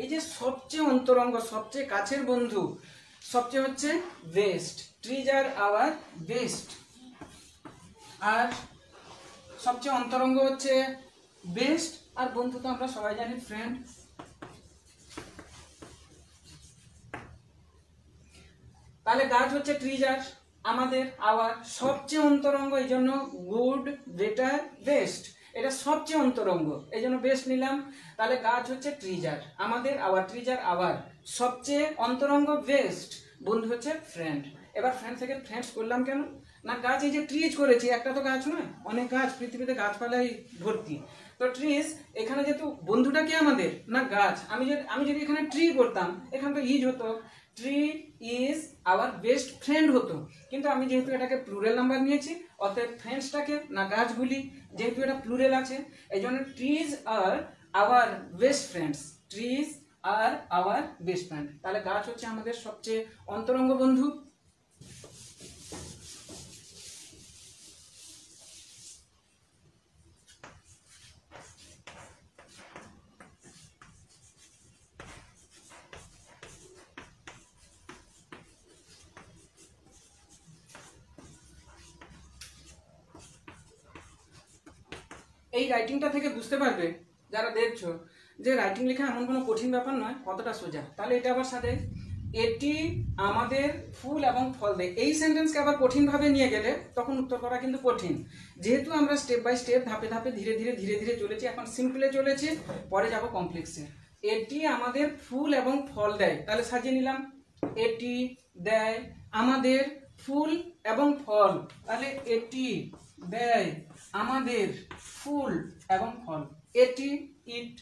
এই যে সবচেয়ে অন্তরঙ্গ, সবচেয়ে কাছের বন্ধু, সবচেয়ে হচ্ছে বেস্ট। Trees are our best. আর সবচেয়ে অন্তরঙ্গ হচ্ছে বেস্ট, আর বন্ধু তো আমরা সবাই জানি ফ্রেন্ড। তাহলে গাছ হচ্ছে ট্রিজার, আমাদের আওয়ার, সবচেয়ে অন্তরঙ্গ, এই জন্য গুড, বেটার, বেস্ট। এটা সবচেয়ে অন্তরঙ্গ, এই জন্য বেস্ট নিলাম। তাহলে গাছ হচ্ছে ট্রিজার, আমাদের আওয়ার, ট্রিজার আওয়ার। সবচেয়ে অন্তরঙ্গ বেস্ট বন্ধু হচ্ছে ফ্রেন্ড। এবার ফ্রেন্ড থেকে ফ্রেন্ডস করলাম কেন না, গাছ এই যে ট্রিজ করেছি, একটা তো গাছ নয়, অনেক গাছ, পৃথিবীতে গাছপালাই ভর্তি। তো ট্রিজ, এখানে যেহেতু বন্ধুটা কি আমাদের না গাছ, আমি যদি এখানে ট্রি করতাম, এখানে তো ইজ হতো, tree is our best friend হতো। কিন্তু আমি যেহেতু এটাকে প্লুরাল নাম্বার নিয়েছি, অতএব ফ্রেন্ডসটাকে না গাছগুলি, যেহেতু এটা প্লুরাল আছে, এই জন্য trees are our best friends, trees are our best friend. তাহলে গাছ হচ্ছে আমাদের সবচেয়ে অন্তরঙ্গ বন্ধু। এই রাইটিংটা থেকে বুঝতে পারবে যারা দেখছো যে রাইটিং লেখা এমন কোনো কঠিন ব্যাপার নয়, কতটা সোজা। তাহলে এটা আবার সাথে এটি আমাদের ফুল এবং ফল দেয়, এই সেন্টেন্সকে আবার কঠিনভাবে নিয়ে গেলে তখন উত্তর করা কিন্তু কঠিন। যেহেতু আমরা স্টেপ বাই স্টেপ, ধাপে ধাপে, ধীরে ধীরে চলেছি, এখন সিম্পলে চলেছি, পরে যাব কমপ্লেক্সে। এটি আমাদের ফুল এবং ফল দেয়, তাহলে সাজিয়ে নিলাম, এটি দেয় আমাদের ফুল এবং ফল। তাহলে এটি দেয় আমাদের ফুল এবং ফল। এটি, ইট,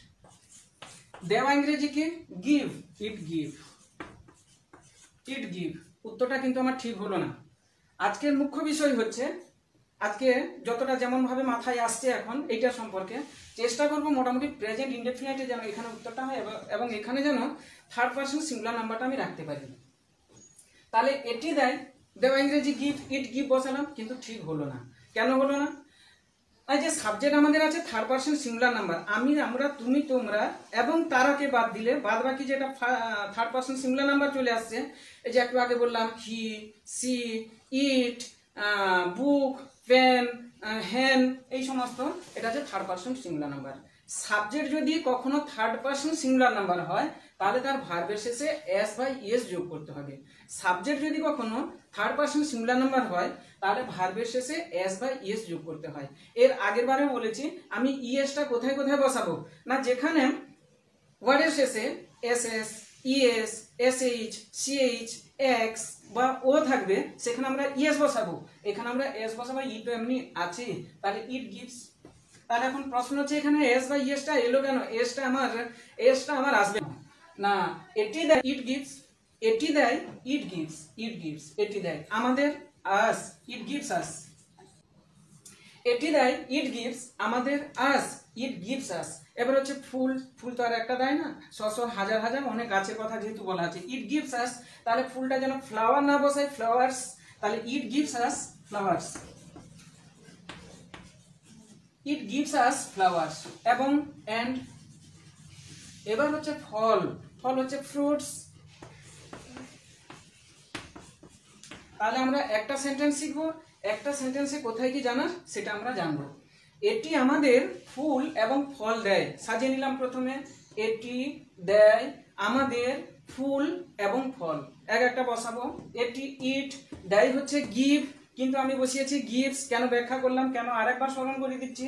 দেওয়া ইংরেজি কি গিভ, ইট গিভ, ইট গিভ। উত্তরটা কিন্তু আমার ঠিক হলো না। আজকের মুখ্য বিষয় হচ্ছে, আজকে যতটা যেমন ভাবে মাথায় আসছে এখন এইটা সম্পর্কে চেষ্টা করব মোটামুটি প্রেজেন্ট ইনডেফিনিটে যেন এখানে উত্তরটা হয় এবং এখানে যেন থার্ড পারসন সিঙ্গুলার নাম্বারটা আমি রাখতে পারি। তাহলে এটি দেয়, দেওয়া ইংরেজি গিভ, ইট গিভ বসালাম, কিন্তু ঠিক হলো না। কেন হলো না? এই যে সাবজেক্ট আমাদের আছে থার্ড পারসন সিঙ্গুলার নাম্বার, আমি, আমরা, তুমি, তোমরা এবং তারাকে বাদ দিলে বাদ বাকি যেটা থার্ড পারসন সিঙ্গুলার নাম্বার চলে আসছে, এই যে একটু আগে বললাম হি, সি, ইট, বুক, পেন, হ্যান, এই সমস্ত, এটা হচ্ছে third person singular number. Subject যদি কখনো থার্ড পারসন সিঙ্গুলার নাম্বার হয়, তাহলে তার ভার্বের শেষে এস বা ইএস যোগ করতে হবে। সাবজেক্ট যদি কখনো থার্ড পারসন সিঙ্গুলার নাম্বার হয়, তাহলে ভার্বের শেষে এস বা ইএস যোগ করতে হয়। এর আগের বারে বলেছি আমি ইএসটা কোথায় কোথায় বসাবো না, যেখানে ওয়ার্ডের শেষে S S, E S, S H, C H, X বা ও থাকবে, সেখানে আমরা ইএস বসাবো, এখানে আমরা এস বসাবো। ই তো এমনি আছে, তাহলে ইট গিভস। তাহলে এখন প্রশ্ন হচ্ছে এখানে এস বা ইএসটা এলো কেন? এসটা আমার আসবে না। এটি দেয়, ইট গিভস, এটি দেয়, ইট গিভস, ইট গিভস, এটি দেয় আমাদের, আস, ইট গিভস আস। এটি দেয়, ইট গিভস আমাদের, আস, ইট গিভস আস। এবার হচ্ছে ফুল, ফুল তো আর একটা দেয় না, হাজার হাজার অনেক গাছের কথা যেহেতু বলা আছে, ইট গিভস আস, তাহলে ফুলটা যেন ফ্লাওয়ার না বসায়, ফ্লাওয়ার্স, তাহলে ইট গিভস আস ফ্লাওয়ার্স, ইট গিভস আস ফ্লাওয়ার্স। এবং এন্ড, এবার হচ্ছে ফল, ফল হচ্ছে ফ্রুটস। তাহলে আমরা একটা সেন্টেন্স শিখবো, একটা সেন্টেন্সে কোথায় কি জানা সেটা আমরা জানবো। এটি আমাদের ফুল এবং ফল দেয়, সাজিয়ে নিলাম প্রথমে, এটি দেয় আমাদের ফুল এবং ফল, এক একটা বসাবো। এটি, ইট, দেয় হচ্ছে গিভ, কিন্তু আমি বসিয়েছি গিভস, কেন ব্যাখ্যা করলাম, কেন আরেকবার স্মরণ করে দিচ্ছি,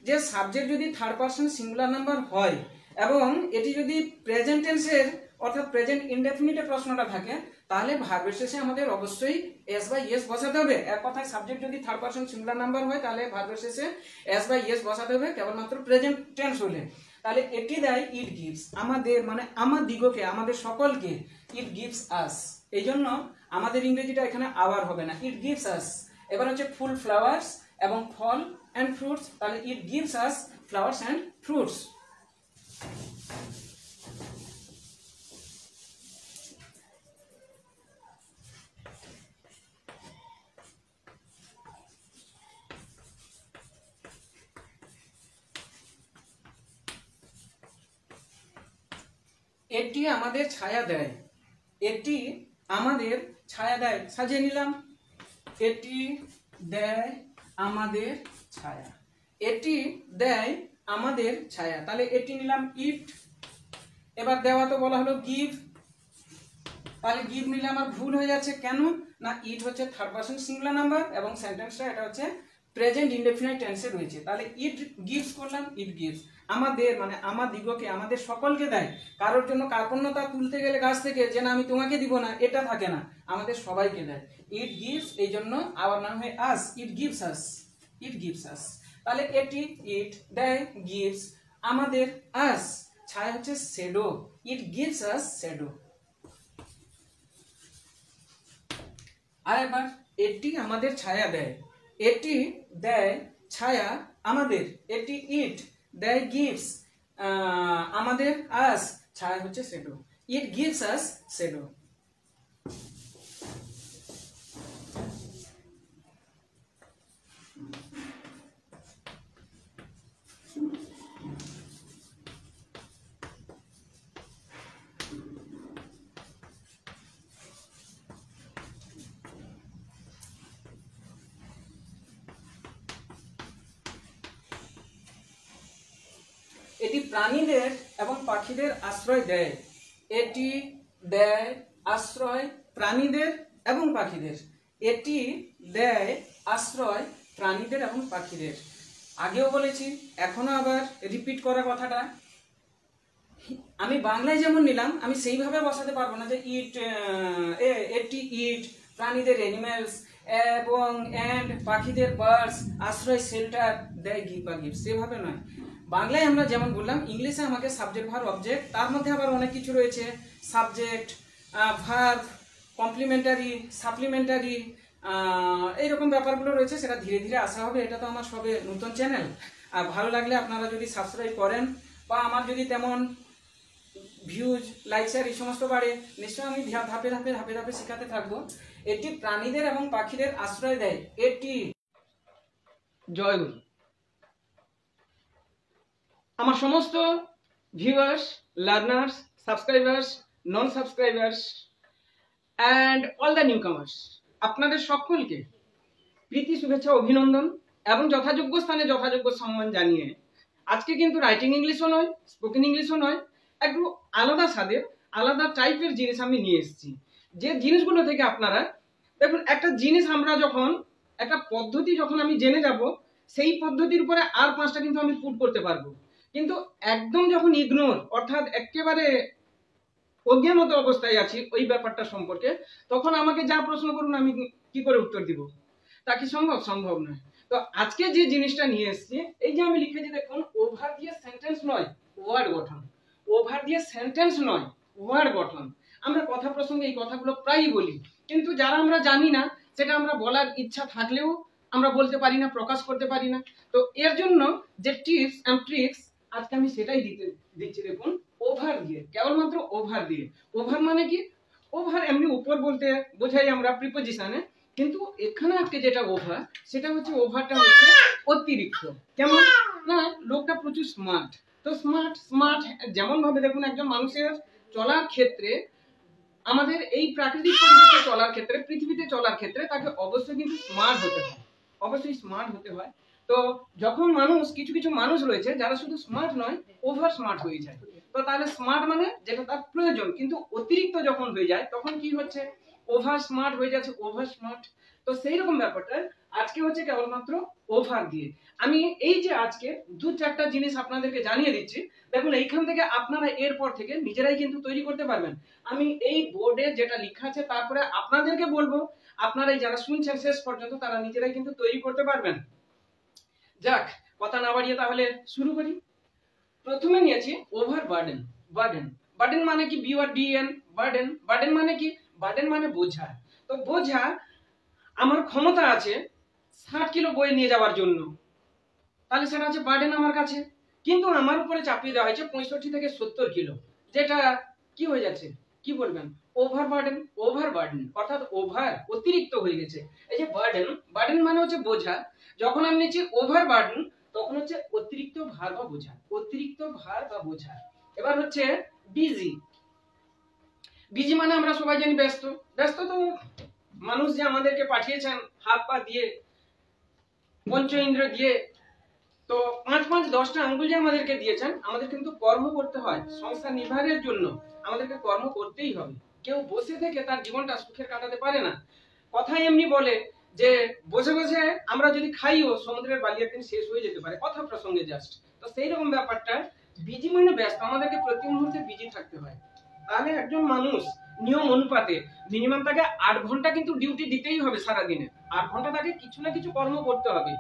যে সাবজেক্ট যদি থার্ড পারসন সিঙ্গুলার নাম্বার হয় এবং এটি যদি প্রেজেন্ট টেন্সের অর্থাৎ প্রেজেন্ট ইনডেফিনিটে প্রশ্নটা থাকে, তাহলে ভার্বের শেষে আমাদের অবশ্যই এস বা ইএস বসাতে হবে। এক কথায় সাবজেক্ট যদি থার্ড পারসন সিঙ্গুলার নাম্বার হয়, তাহলে ভার্বের শেষে এস বা ইএস বসাতে হবে, কেবলমাত্র প্রেজেন্ট টেন্স হলে। তাহলে এটি দেয়, ইট গিভস আমাদের, মানে আমার দিগকে, আমাদের সকলকে, ইট গিভস আস। এই জন্য আমাদের ইংরেজিটা এখানে আওয়ার হবে না, ইট গিভস আস। এবার হচ্ছে ফুল, ফ্লাওয়ার্স এবং ফল অ্যান্ড ফ্রুটস, তাহলে ইট gives us flowers and fruits. এটি আমাদের ছায়া দেয়, এটি আমাদের ছায়া দেয়, সাজিয়ে নিলাম, এটি দেয় আমাদের ছায়া, এটি দেয় আমাদের ছায়া। তাহলে এটি নিলাম, ইট। এবার দেওয়া তো বলা হলো গিভ, তাহলে গিভ নিলে আমার ভুল হয়ে যাচ্ছে, কেন না ইট হচ্ছে থার্ড পারসন সিঙ্গুলার নাম্বার এবং সেন্টেন্সটা এটা হচ্ছে প্রেজেন্ট ইনডেফিনাইট টেন্সে রয়েছে, তাহলে ইট গিভস করলাম, ইট গিভস আমাদের মানে আমাদিগকে আমাদের সকলকে দেয়। কারোর জন্য কার্পণ্যতা তুলতে গেলে গাছ থেকে যে না আমি তোমাকে দিব না এটা থাকে না, আমাদের সবাইকে দেয়। ইট গিভস এই জন্য আবার নাম হয় আস, ইট গিভস আস, ইট গিভস আস। তাহলে এটি ইট দেয়, গিভস আমাদের, আস ছায়া হচ্ছে shadow, it gives us shadow. আর এবার এটি আমাদের ছায়া দেয়, এটি দেয় ছায়া আমাদের, এটি ইট দেয় গিভস আমাদের, আস ছায়া হচ্ছে shadow, it gives us shadow. এটি প্রাণীদের এবং পাখিদের আশ্রয় দেয়, এটি দেয় আশ্রয় প্রাণীদের এবং পাখিদের, এটি দেয় আশ্রয় প্রাণীদের এবং পাখিদের। আগেও বলেছি এখনো আবার রিপিট করা কথাটা, আমি বাংলায় যেমন নিলাম আমি সেইভাবে বসাতে পারবো না যে ইট এটি ইট প্রাণীদের অ্যানিমেলস এবং এন্ড পাখিদের বার্ডস আশ্রয় শেল্টার দেয় গিভ বা গিভ, সেভাবে নয়। বাংলায় আমরা যেমন বললাম, ইংলিশে আমাকে সাবজেক্ট ভার্ব অবজেক্ট, তার মধ্যে আবার অনেক কিছু রয়েছে, সাবজেক্ট ভার্ব কমপ্লিমেন্টারি সাপ্লিমেন্টারি এইরকম ব্যাপারগুলো রয়েছে, সেটা ধীরে ধীরে আসা হবে। এটা তো আমার সবে নতুন চ্যানেল, আর ভালো লাগলে আপনারা যদি সাবস্ক্রাইব করেন বা আমার যদি তেমন ভিউজ লাইক শেয়ার এই সমস্ত বাড়ে, নিশ্চয়ই আমি ধাপে ধাপে ধাপে ধাপে শেখাতে থাকবো। এটি প্রাণীদের এবং পাখিদের আশ্রয় দেয়, এটি। জয়গুরু। আমার সমস্ত viewers, learners, subscribers, non subscribers and all the newcomers, আপনাদের সকলকে প্রীতি শুভেচ্ছা অভিনন্দন এবং যথাযোগ্য স্থানে যথাযোগ্য সম্মান জানিয়ে আজকে কিন্তু রাইটিং ইংলিশও নয়, স্পোকেন ইংলিশও নয়, একটু আলাদা স্বাদের আলাদা টাইপের জিনিস আমি নিয়ে এসেছি। যে জিনিসগুলো থেকে আপনারা দেখুন, একটা জিনিস আমরা যখন একটা পদ্ধতি যখন আমি জেনে যাব, সেই পদ্ধতির উপরে আর 5টা কিন্তু আমি পুট করতে পারবো। কিন্তু একদম যখন ইগনোর অর্থাৎ একেবারে অজ্ঞানত অবস্থায় আছি ওই ব্যাপারটা সম্পর্কে, তখন আমাকে যা প্রশ্ন করুন আমি কি করে উত্তর দিব, তা কি সম্ভব? সম্ভব নয়। তো আজকে যে জিনিসটা নিয়ে এসেছি, এই যে আমি লিখেছি দেখুন, ওভার দিয়ে সেন্টেন্স নয় ওয়ার্ড গঠন, ওভার দিয়ে সেন্টেন্স নয় ওয়ার্ড গঠন। আমরা কথা প্রসঙ্গে এই কথাগুলো প্রায়ই বলি, কিন্তু যারা আমরা জানি না সেটা আমরা বলার ইচ্ছা থাকলেও আমরা বলতে পারি না, প্রকাশ করতে পারি না। তো এর জন্য যে টিপস এন্ড ট্রিক্স আজকে আমি সেটাই দিচ্ছি দেখুন, ওভার দিয়ে, কেবলমাত্র ওভার দিয়ে। ওভার মানে কি? ওভার এমনি উপর বলতে বোঝাই আমরা প্রিপোজিশনে, কিন্তু এখানে আজকে যেটা ওভার, সেটা হচ্ছে ওভারটা হচ্ছে অতিরিক্ত। কেমন না, লোকটা প্রচুর স্মার্ট। তো স্মার্ট স্মার্ট যেমন ভাবে দেখুন, একজন মানুষের চলার ক্ষেত্রে, আমাদের এই প্রাকৃতিক পরিবেশে চলার ক্ষেত্রে, পৃথিবীতে চলার ক্ষেত্রে তাকে অবশ্যই কিন্তু স্মার্ট হতে হয়, অবশ্যই স্মার্ট হতে হয়। তো যখন মানুষ, কিছু কিছু মানুষ রয়েছে যারা শুধু স্মার্ট নয় ওভার স্মার্ট হয়ে যায়। তো তাহলে স্মার্ট মানে যেটা তার প্রয়োজন, কিন্তু অতিরিক্ত যখন হয়ে যায় তখন কি হচ্ছে? ওভার স্মার্ট হয়ে যাচ্ছে, ওভার স্মার্ট। তো সেই রকম ব্যাপারটা আজকে হচ্ছে কেবলমাত্র ওভার দিয়ে। আমি এই যে আজকে 2-4টা জিনিস আপনাদেরকে জানিয়ে দিচ্ছি, দেখুন এইখান থেকে আপনারা এরপর থেকে নিজেরাই কিন্তু তৈরি করতে পারবেন। আমি এই বোর্ডে যেটা লেখা আছে তারপরে আপনাদেরকে বলবো, আপনারা যারা শুনছেন শেষ পর্যন্ত তারা নিজেরাই কিন্তু তৈরি করতে পারবেন। যাক, কথা না বাড়িয়ে তাহলে শুরু করি। প্রথমে নিয়েছি ওভার বার্ডেন। বার্ডেন, বার্ডেন মানে কি? BURDEN, burden. বার্ডেন মানে কি? বার্ডেন মানে বোঝা। তো বোঝা, আমার ক্ষমতা আছে 60 কিলো বই নিয়ে যাওয়ার জন্য, তাহলে সেটা আছে বার্ডেন আমার কাছে। কিন্তু আমার উপরে চাপিয়ে দেওয়া হয়েছে 65 থেকে 70 কিলো, যেটা কি হয়ে যাচ্ছে? কি বলবেন? Over burden. ওভার বার্ডেন অর্থাৎ ওভার, অতিরিক্ত হয়ে গেছে। এই যে বার্ডেন, বার্ডেন মানে হচ্ছে বোঝা। যখন আমি নিচ্ছি ওভার বার্ডেন, তখন হচ্ছে অতিরিক্ত ভার বা বোঝা, অতিরিক্ত ভার বা বোঝা। এবার হচ্ছে বিজি। বিজি মানে আমরা সবাই জানি ব্যস্ত। ব্যস্ত তো মানুষ যে আমাদেরকে পাঠিয়েছেন হাত পা দিয়ে, পঞ্চ ইন্দ্র দিয়ে, তো 5-5-10টা আঙ্গুল যে আমাদেরকে দিয়েছেন, আমাদের কিন্তু কর্ম করতে হয় সংসার নির্বাহের জন্য, আমাদেরকে কর্ম করতেই হবে। কেউ বসে থেকে তার জীবনটা সুখের কাটাতে পারে না। কথাই এমনি বলে যে বসে বসে আমরা যদি খাইও সমুদ্রের বালি একদিন শেষ হয়ে যেতে পারে, কথা প্রসঙ্গে জাস্ট। তো সেই রকম ব্যাপারটা, বিজি মানে ব্যস্ত, আমাদেরকে প্রতি মুহূর্তে বিজি থাকতে হয়। তাহলে একজন মানুষ নিয়ম অনুপাতে মিনিমাম তাকে 8 ঘন্টা কিন্তু ডিউটি দিতেই হবে সারাদিনে। 8 ঘন্টা তাকে কিছু না কিছু কর্ম করতে হবে।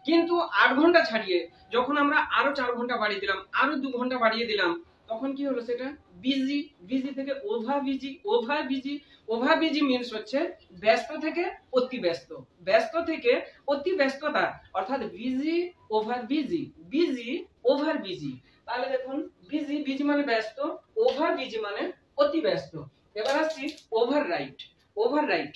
কিন্তু 8 ঘন্টা ছাড়িয়ে যখন আমরা আরো 4 ঘন্টা বাড়িয়ে দিলাম, আরো 2 ঘন্টা বাড়িয়ে দিলাম, তখন কি হলো সেটা বিজি। বিজি থেকে over busy, over busy. Over busy means হচ্ছে ব্যস্ত থেকে অতি ব্যস্ত, ব্যস্ত থেকে অতি ব্যস্ততা, অর্থাৎ busy over busy, busy over busy. তাহলে দেখুন বিজি, বিজি মানে ব্যস্ত, ওভার বিজি মানে অতি ব্যস্ত। এবার আসছি ওভার রাইট। ওভার রাইট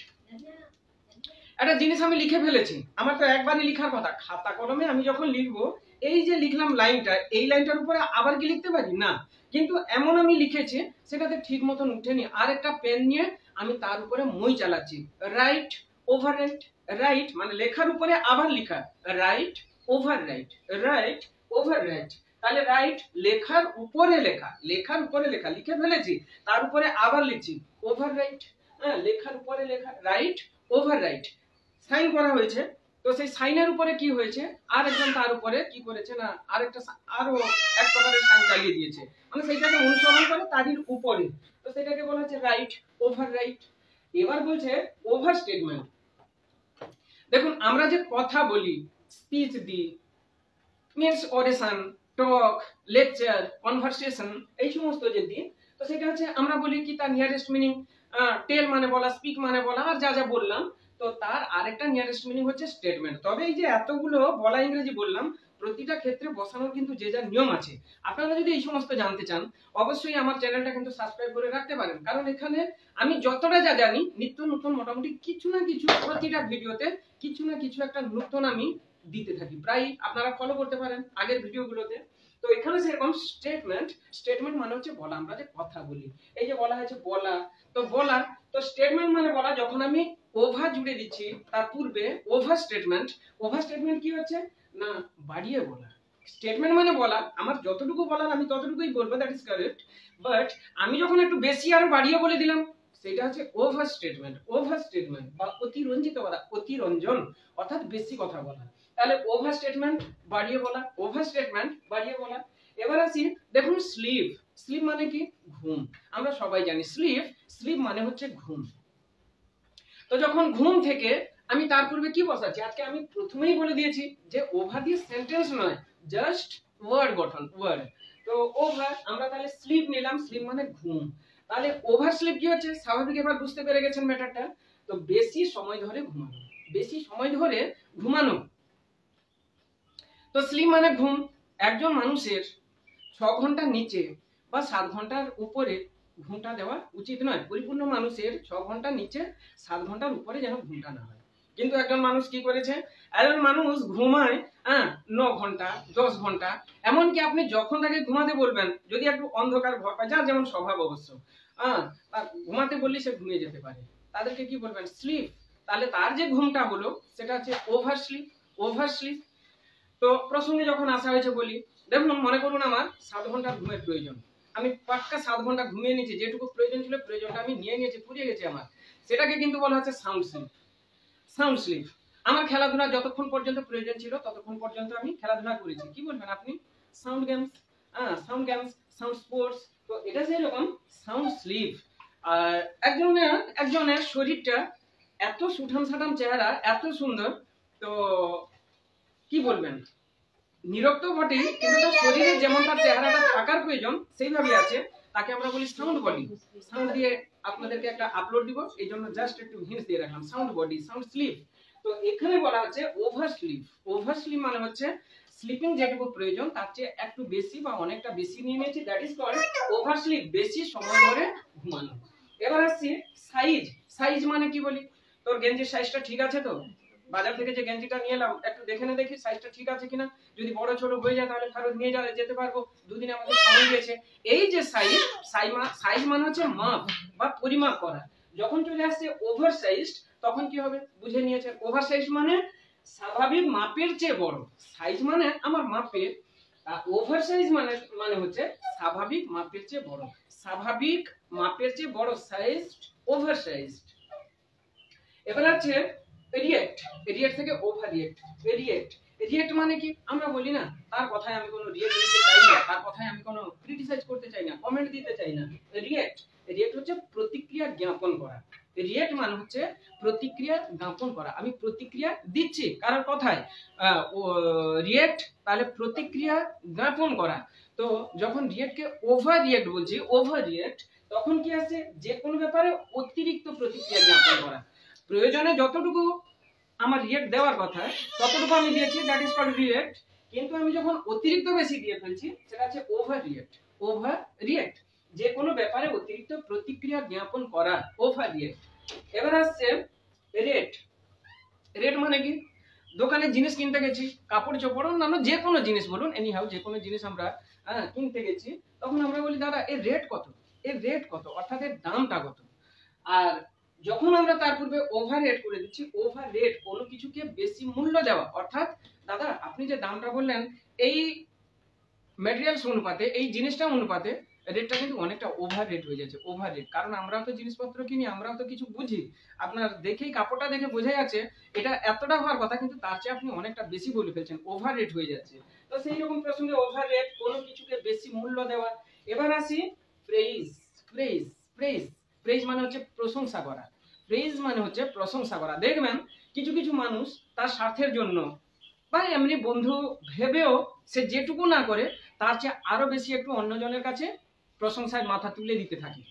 একটা জিনিস আমি লিখে ফেলেছি, আমার তো একবারই লেখার কথা, খাতা কলমে আমি যখন লিখবো, এই যে লিখলাম লাইনটা, এই লাইনটার উপরে আবার কি লিখতে পারি না, কিন্তু এমন আমি লিখেছি সেটাতে ঠিক মতন উঠেনি, আর একটা পেন নিয়ে আমি তার উপরে মই চালাচ্ছি। রাইট ওভার রাইট, রাইট মানে লেখার উপরে আবার লেখা, right over right, right over right. তাহলে রাইট লেখার উপরে লেখা, লেখার উপরে লেখা লিখে ফেলেছি, তার উপরে আবার লিখছি ওভার রাইট। হ্যাঁ, লেখার উপরে লেখা, রাইট ওভার রাইট। সাইন করা হয়েছে, তো সেই সাইনের উপরে কি হয়েছে, আর একজন তার উপরে কি করেছে না, আরেকটা আরো এক প্রকারের সাইন চালিয়ে দিয়েছে, মানে সেটাকে অনুসরণ করে তারই উপরে, তো সেটাকে বলা হচ্ছে রাইট ওভার রাইট। এবার বলছে ওভার স্টেটমেন্ট। দেখুন আমরা যে কথা বলি, স্পিচ দিই, মিনস অরেশন, টক, লেকচার, কনভারসেশন, এই সমস্ত যে দিই, তো সেটা হচ্ছে আমরা বলি কি তার নিয়ারেস্ট মিনিং, টেল মানে বলা, স্পিক মানে বলা, আর যা যা বললাম, তো তার আরেকটা নিয়ারেস্ট মিনিং হচ্ছে স্টেটমেন্ট। তবে এই যে এতগুলো বলা ইংরেজি বললাম, প্রতিটা ক্ষেত্রে বসানোর কিন্তু যে যা নিয়ম আছে। আপনারা যদি এই সমস্ত জানতে চান, অবশ্যই আমার চ্যানেলটা কিন্তু সাবস্ক্রাইব করে রাখতে পারেন, কারণ এখানে আমি যতটা যা জানি নিত্য নতুন মোটামুটি কিছু না কিছু প্রতিটা ভিডিওতে কিছু না কিছু একটা নতুন আমি দিতে থাকি, প্রায় আপনারা ফলো করতে পারেন আগের ভিডিওগুলোতে। তো এখানে সেরকম স্টেটমেন্ট, স্টেটমেন্ট মানে হচ্ছে বলা, আমরা যে কথা বলি, এই যে বলা হয়েছে বলা, তো বলা, তো স্টেটমেন্ট মানে বলা, যখন আমি ওভার জুড়ে দিচ্ছি তার পূর্বে ওভার স্টেটমেন্ট। ওভার স্টেটমেন্ট কি হচ্ছে না, বাড়িয়ে বলা। স্টেটমেন্ট মানে বলা, আমার যতটুকু বলার আমি ততটুকুই বলবো, দ্যাট ইজ কারেক্ট, বাট আমি যখন একটু বেশি আরো বাড়িয়ে বলে দিলাম, সেটা হচ্ছে ওভার স্টেটমেন্ট। ওভার স্টেটমেন্ট বা অতিরঞ্জিত বলা, অতিরঞ্জন অর্থাৎ বেশি কথা বলা। তাহলে ওভার স্টেটমেন্ট বাড়িয়ে বলা, ওভার স্টেটমেন্ট বাড়িয়ে বলা। এবার আসি, দেখুন স্লিপ। স্লিপ মানে কি, ঘুম। আমরা সবাই জানি স্লিপ, স্লিপ মানে হচ্ছে ঘুম। তো যখন ঘুম থেকে আমি তার পূর্বে কি বসাচ্ছি, আজকে আমি প্রথমেই বলে দিয়েছি যে ওভার দিয়ে সেন্টেন্স নয়, জাস্ট ওয়ার্ড গঠন, ওয়ার্ড। তো ওভার আমরা তাহলে স্লিপ নিলাম, স্লিপ মানে ঘুম। তাহলে ওভার স্লিপ কি হচ্ছে, স্বাভাবিক এবার বুঝতে পেরে গেছেন ম্যাটারটা। তো বেশি সময় ধরে ঘুমানো, বেশি সময় ধরে ঘুমানো। তো স্লিপ মানে ঘুম। একজন মানুষের 6 ঘন্টার নিচে বা 7 ঘন্টার উপরে ঘুমটা দেওয়া উচিত নয়। পরিপূর্ণ মানুষের 6 ঘন্টার নিচে 7 ঘন্টার উপরে যেন ঘুমটা না হয়। কিন্তু একজন মানুষ কি করেছে, একজন মানুষ ঘুমায় 9 ঘন্টা 10 ঘন্টা, এমনকি আপনি যখন তাকে ঘুমাতে বলবেন, যদি একটু অন্ধকার ঘর পায়, যার যেমন স্বভাব অবশ্য, ঘুমাতে বললে সে ঘুমিয়ে যেতে পারে, তাদেরকে কি বলবেন, স্লিপ। তাহলে তার যে ঘুমটা হলো সেটা হচ্ছে ওভার স্লিপ, ওভার স্লিপ। তো প্রসঙ্গে যখন আসা হয়েছে বলি, দেখুন মনে করুন আমার 7 ঘন্টা ঘুমের প্রয়োজন, আমি পাক্কা 7 ঘন্টা ঘুমিয়ে নিয়েছি, যেটুকু প্রয়োজন ছিল প্রয়োজনটা আমি নিয়ে নিয়েছি, পুড়িয়ে গেছে আমার, সেটাকে কিন্তু বলা হচ্ছে সাউন্ড স্লিপ। Sound sleep. আমার খেলাধুলা যতক্ষণ পর্যন্ত প্রয়োজন ছিল ততক্ষণ পর্যন্ত আমি খেলাধুলা করেছি, কি বলবেন আপনি, sound games, sound games, sound sports. তো এটা যেরকম সাউন্ড স্লিপ। আর একজনের শরীরটা এত সুঠাম সাঠাম চেহারা, এত সুন্দর, তো কি বলবেন, নিরক্ত বটে, কিন্তু তার শরীরে যেমন তার চেহারাটা থাকার প্রয়োজন সেইভাবে আছে, তাকে আমরা বলি সাউন্ড বডি। সাউন্ড দিয়ে আপনাদেরকে একটা আপলোড দিব, এই জন্য জাস্ট একটু হিন্টস দিয়ে রাখলাম, সাউন্ড বডি, সাউন্ড স্লিপ। তো এখানে বলা হচ্ছে ওভার স্লিপ। ওভার স্লিপ মানে হচ্ছে স্লিপিং যেটুকু প্রয়োজন তার চেয়ে একটু বেশি বা অনেকটা বেশি নিয়ে নিয়েছি, that is called oversleep, বেশি সময় ধরে ঘুমানো। এবার আসছি সাইজ। সাইজ মানে কি বলি, তোর গেঞ্জির সাইজটা ঠিক আছে তো, বাজার থেকে যে গেঞ্জিটা নিয়ে এলাম একটু দেখে নে দেখি সাইজটা ঠিক আছে কিনা, যদি বড় ছোট হয়ে যায় তাহলে ফেরত নিয়ে যেতে পারবো, দুদিনে আমাদের সময় গেছে। এই যে সাইজ, সাইজ মানে হচ্ছে মাপ বা পরিমাপ করা। যখন চলে আসছে ওভার সাইজ, তখন কি হবে বুঝে নিয়েছেন, ওভার সাইজ মানে স্বাভাবিক মাপের চেয়ে বড়। সাইজ মানে আমার মাপের, ওভার সাইজ মানে হচ্ছে স্বাভাবিক মাপের চেয়ে বড়। স্বাভাবিক মাপের চেয়ে বড় সাইজ ওভার সাইজ। এবার আছে রিয়েক্ট, রিয়েক্ট থেকে ওভার রিয়েক্ট। রিয়েক্ট, রিয়েক্ট মানে কি? আমরা বলি না তার কথায় আমি কোনো রিয়েক্ট দিতে চাই না, তার কথায় আমি কোনো ক্রিটিসাইজ করতে চাই না, কমেন্ট দিতে চাই না। রিয়েক্ট, রিয়েক্ট হচ্ছে প্রতিক্রিয়া জ্ঞাপন করা। রিয়েক্ট মানে হচ্ছে প্রতিক্রিয়া জ্ঞাপন করা। আমি প্রতিক্রিয়া দিচ্ছি কারোর কথায়, রিয়েক্ট তাহলে প্রতিক্রিয়া জ্ঞাপন করা। তো যখন রিয়েক্টকে ওভার রিয়েক্ট বলছি, ওভার রিয়েক্ট, তখন কি আছে? যে কোনো ব্যাপারে অতিরিক্ত প্রতিক্রিয়া জ্ঞাপন করা। প্রয়োজনে যতটুকু আমার রিয়েক্ট দেওয়ার কথা ততটুকু আমি দিয়েছি, দ্যাট ইজ কল্ড রিয়েক্ট। কিন্তু আমি যখন অতিরিক্ত বেশি দিয়ে ফেলছি সেটা হচ্ছে ওভার রিয়েক্ট। ওভার রিয়েক্ট, যে কোনো ব্যাপারে অতিরিক্ত প্রতিক্রিয়া জ্ঞাপন করা, ওভার রিয়েক্ট। এবার আসছে রেট। রেট মানে কি? দোকানে জিনিস কিনতে গেছি, কাপড় চোপড় অন্যান্য যে কোনো জিনিস বলুন, এনিহাউ যে কোনো জিনিস আমরা কিনতে গেছি, তখন আমরা বলি দাদা এর রেট কত, এর রেট কত, অর্থাৎ এর দামটা কত। আর যখন আমরা তার পূর্বে ওভার রেট করে দিচ্ছি, ওভার রেট কোনো কিছুকে বেশি মূল্য দেওয়া, অর্থাৎ দাদা আপনি যে দামটা বললেন এই ম্যাটেরিয়ালস অনুপাতে, এই জিনিসটা অনুপাতে রেটটা কিন্তু অনেকটা ওভার রেট হয়ে যাচ্ছে। ওভার রেট, কারণ আমরাও তো জিনিসপত্র কিনি, আমরাও তো কিছু বুঝি। আপনার দেখেই কাপড়টা দেখে বোঝা যাচ্ছে এটা এতটা হওয়ার কথা, কিন্তু তার চেয়ে আপনি অনেকটা বেশি বলে ফেলছেন, ওভার রেট হয়ে যাচ্ছে। তো সেই রকম প্রসঙ্গে ওভার রেট, কোনো কিছুকে বেশি মূল্য দেওয়া। এবার আসি প্রেইজ। প্রেইজ, প্রেইজ, প্রেইজ মানে হচ্ছে প্রশংসা করা। প্রেইজ মানে হচ্ছে প্রশংসা করা। দেখবেন কিছু কিছু মানুষ তার স্বার্থের জন্য বা এমনি বন্ধু ভেবেও সে যেটুকু না করে তার চেয়ে আরো বেশি একটু অন্যজনের কাছে প্রশংসায় মাথা তুলে দিতে থাকে।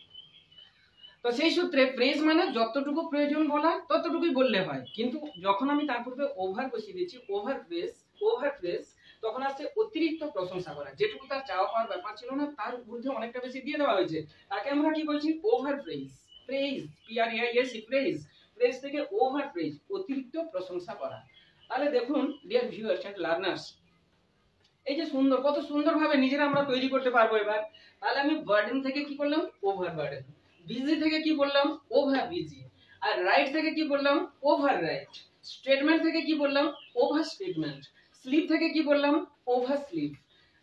তো সেই সূত্রে প্রেজ মানে যতটুকু প্রয়োজন বলা ততটুকুই বললে হয়, কিন্তু যখন আমি তার পূর্বে ওভার বসিয়ে দিচ্ছি, ওভার প্রেজ, ওভার প্রেজ, তখন আসছে অতিরিক্ত প্রশংসা করা। যেটুকু তার চাওয়া পাওয়ার ব্যাপার ছিল না তার ঊর্ধ্বে অনেকটা বেশি দিয়ে দেওয়া হয়েছে, তাকে আমরা কি বলছি? Overpraise. Praise, PRAIS, praise. Praise থেকে ওভার প্রেজ, অতিরিক্ত প্রশংসা করা। তাহলে দেখুন ডিয়ার ভিউয়ার্স এন্ড লার্নার্স, এই যে সুন্দর, কত সুন্দর ভাবে নিজেরা আমরা তৈরি করতে পারবো এবার। তাহলে আমি বার্ডেন থেকে কি করলাম? Over burden. বিজি থেকে কি বললাম? Over busy. আর রাইট থেকে কি বললাম? Over right. স্টেটমেন্ট থেকে কি বললাম? Over statement. স্লিপ থেকে কি বললাম? Over slip.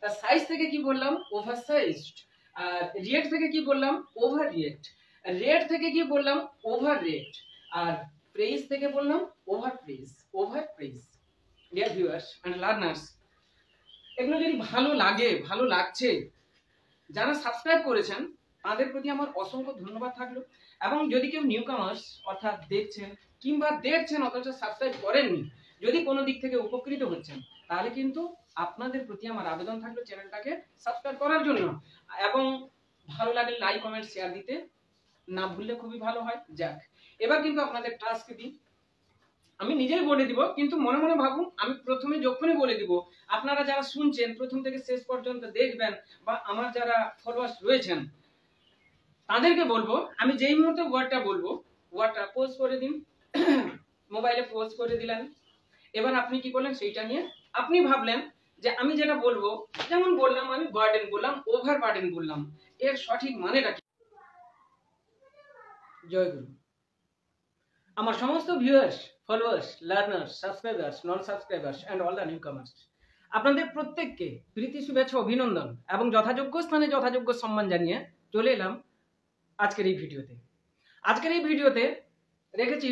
আর সাইজ থেকে কি বললাম? Over sized. আর রিয়েক্ট থেকে কি বললাম? Over react. রেট থেকে কি বললাম? Over rate. আর প্রেইজ থেকে বললাম overpraise. Overpraise. Dear viewers and learners, এগুলো যদি ভালো লাগে, ভালো লাগছে, যারা সাবস্ক্রাইব করেছেন তাদের প্রতি আমার অসংখ্য ধন্যবাদ থাকলো। এবং যদি কেউ নিউ কামার্স অর্থাৎ দেখছেন কিংবা দেখছেন অথচ সাবস্ক্রাইব করেননি, যদি কোনো দিক থেকে উপকৃত হচ্ছেন, তাহলে কিন্তু আপনাদের প্রতি আমার আবেদন থাকলো চ্যানেলটাকে সাবস্ক্রাইব করার জন্য, এবং ভালো লাগলে লাইক কমেন্ট শেয়ার দিতে না ভুললে খুবই ভালো হয়। যাক, এবার কিন্তু আপনাদের টাস্ক দিই, আমি নিজেই বলে দিব, কিন্তু মনে মনে ভাবুন আমি প্রথমে যখনই বলে দিব, আপনারা যারা শুনছেন প্রথম থেকে শেষ পর্যন্ত দেখবেন, বা আমার যারা ফলোয়ার্স রয়েছেন তাদেরকে বলবো, আমি যেই মুহূর্তে ওয়ার্ডটা বলবো, ওয়ার্ডটা পোজ করে দিন। মোবাইলে পোজ করে দিলেন। এবার আপনি কি করলেন সেইটা নিয়ে আপনি ভাবলেন যে আমি যেটা বলবো, যেমন বললাম আমি বার্ডেন বললাম, ওভার বার্ডেন বললাম, এর সঠিক মানেটা কি? জয় গুরু। আমার সমস্ত viewers, followers, learners, subscribers, non subscribers and all the newcomers, আপনাদের প্রত্যেককে প্রীতি শুভেচ্ছা অভিনন্দন এবং যথাযোগ্য স্থানে যথাযোগ্য সম্মান জানিয়ে চলে এলাম আজকের এই ভিডিওতে। আজকের এই ভিডিওতে রেখেছি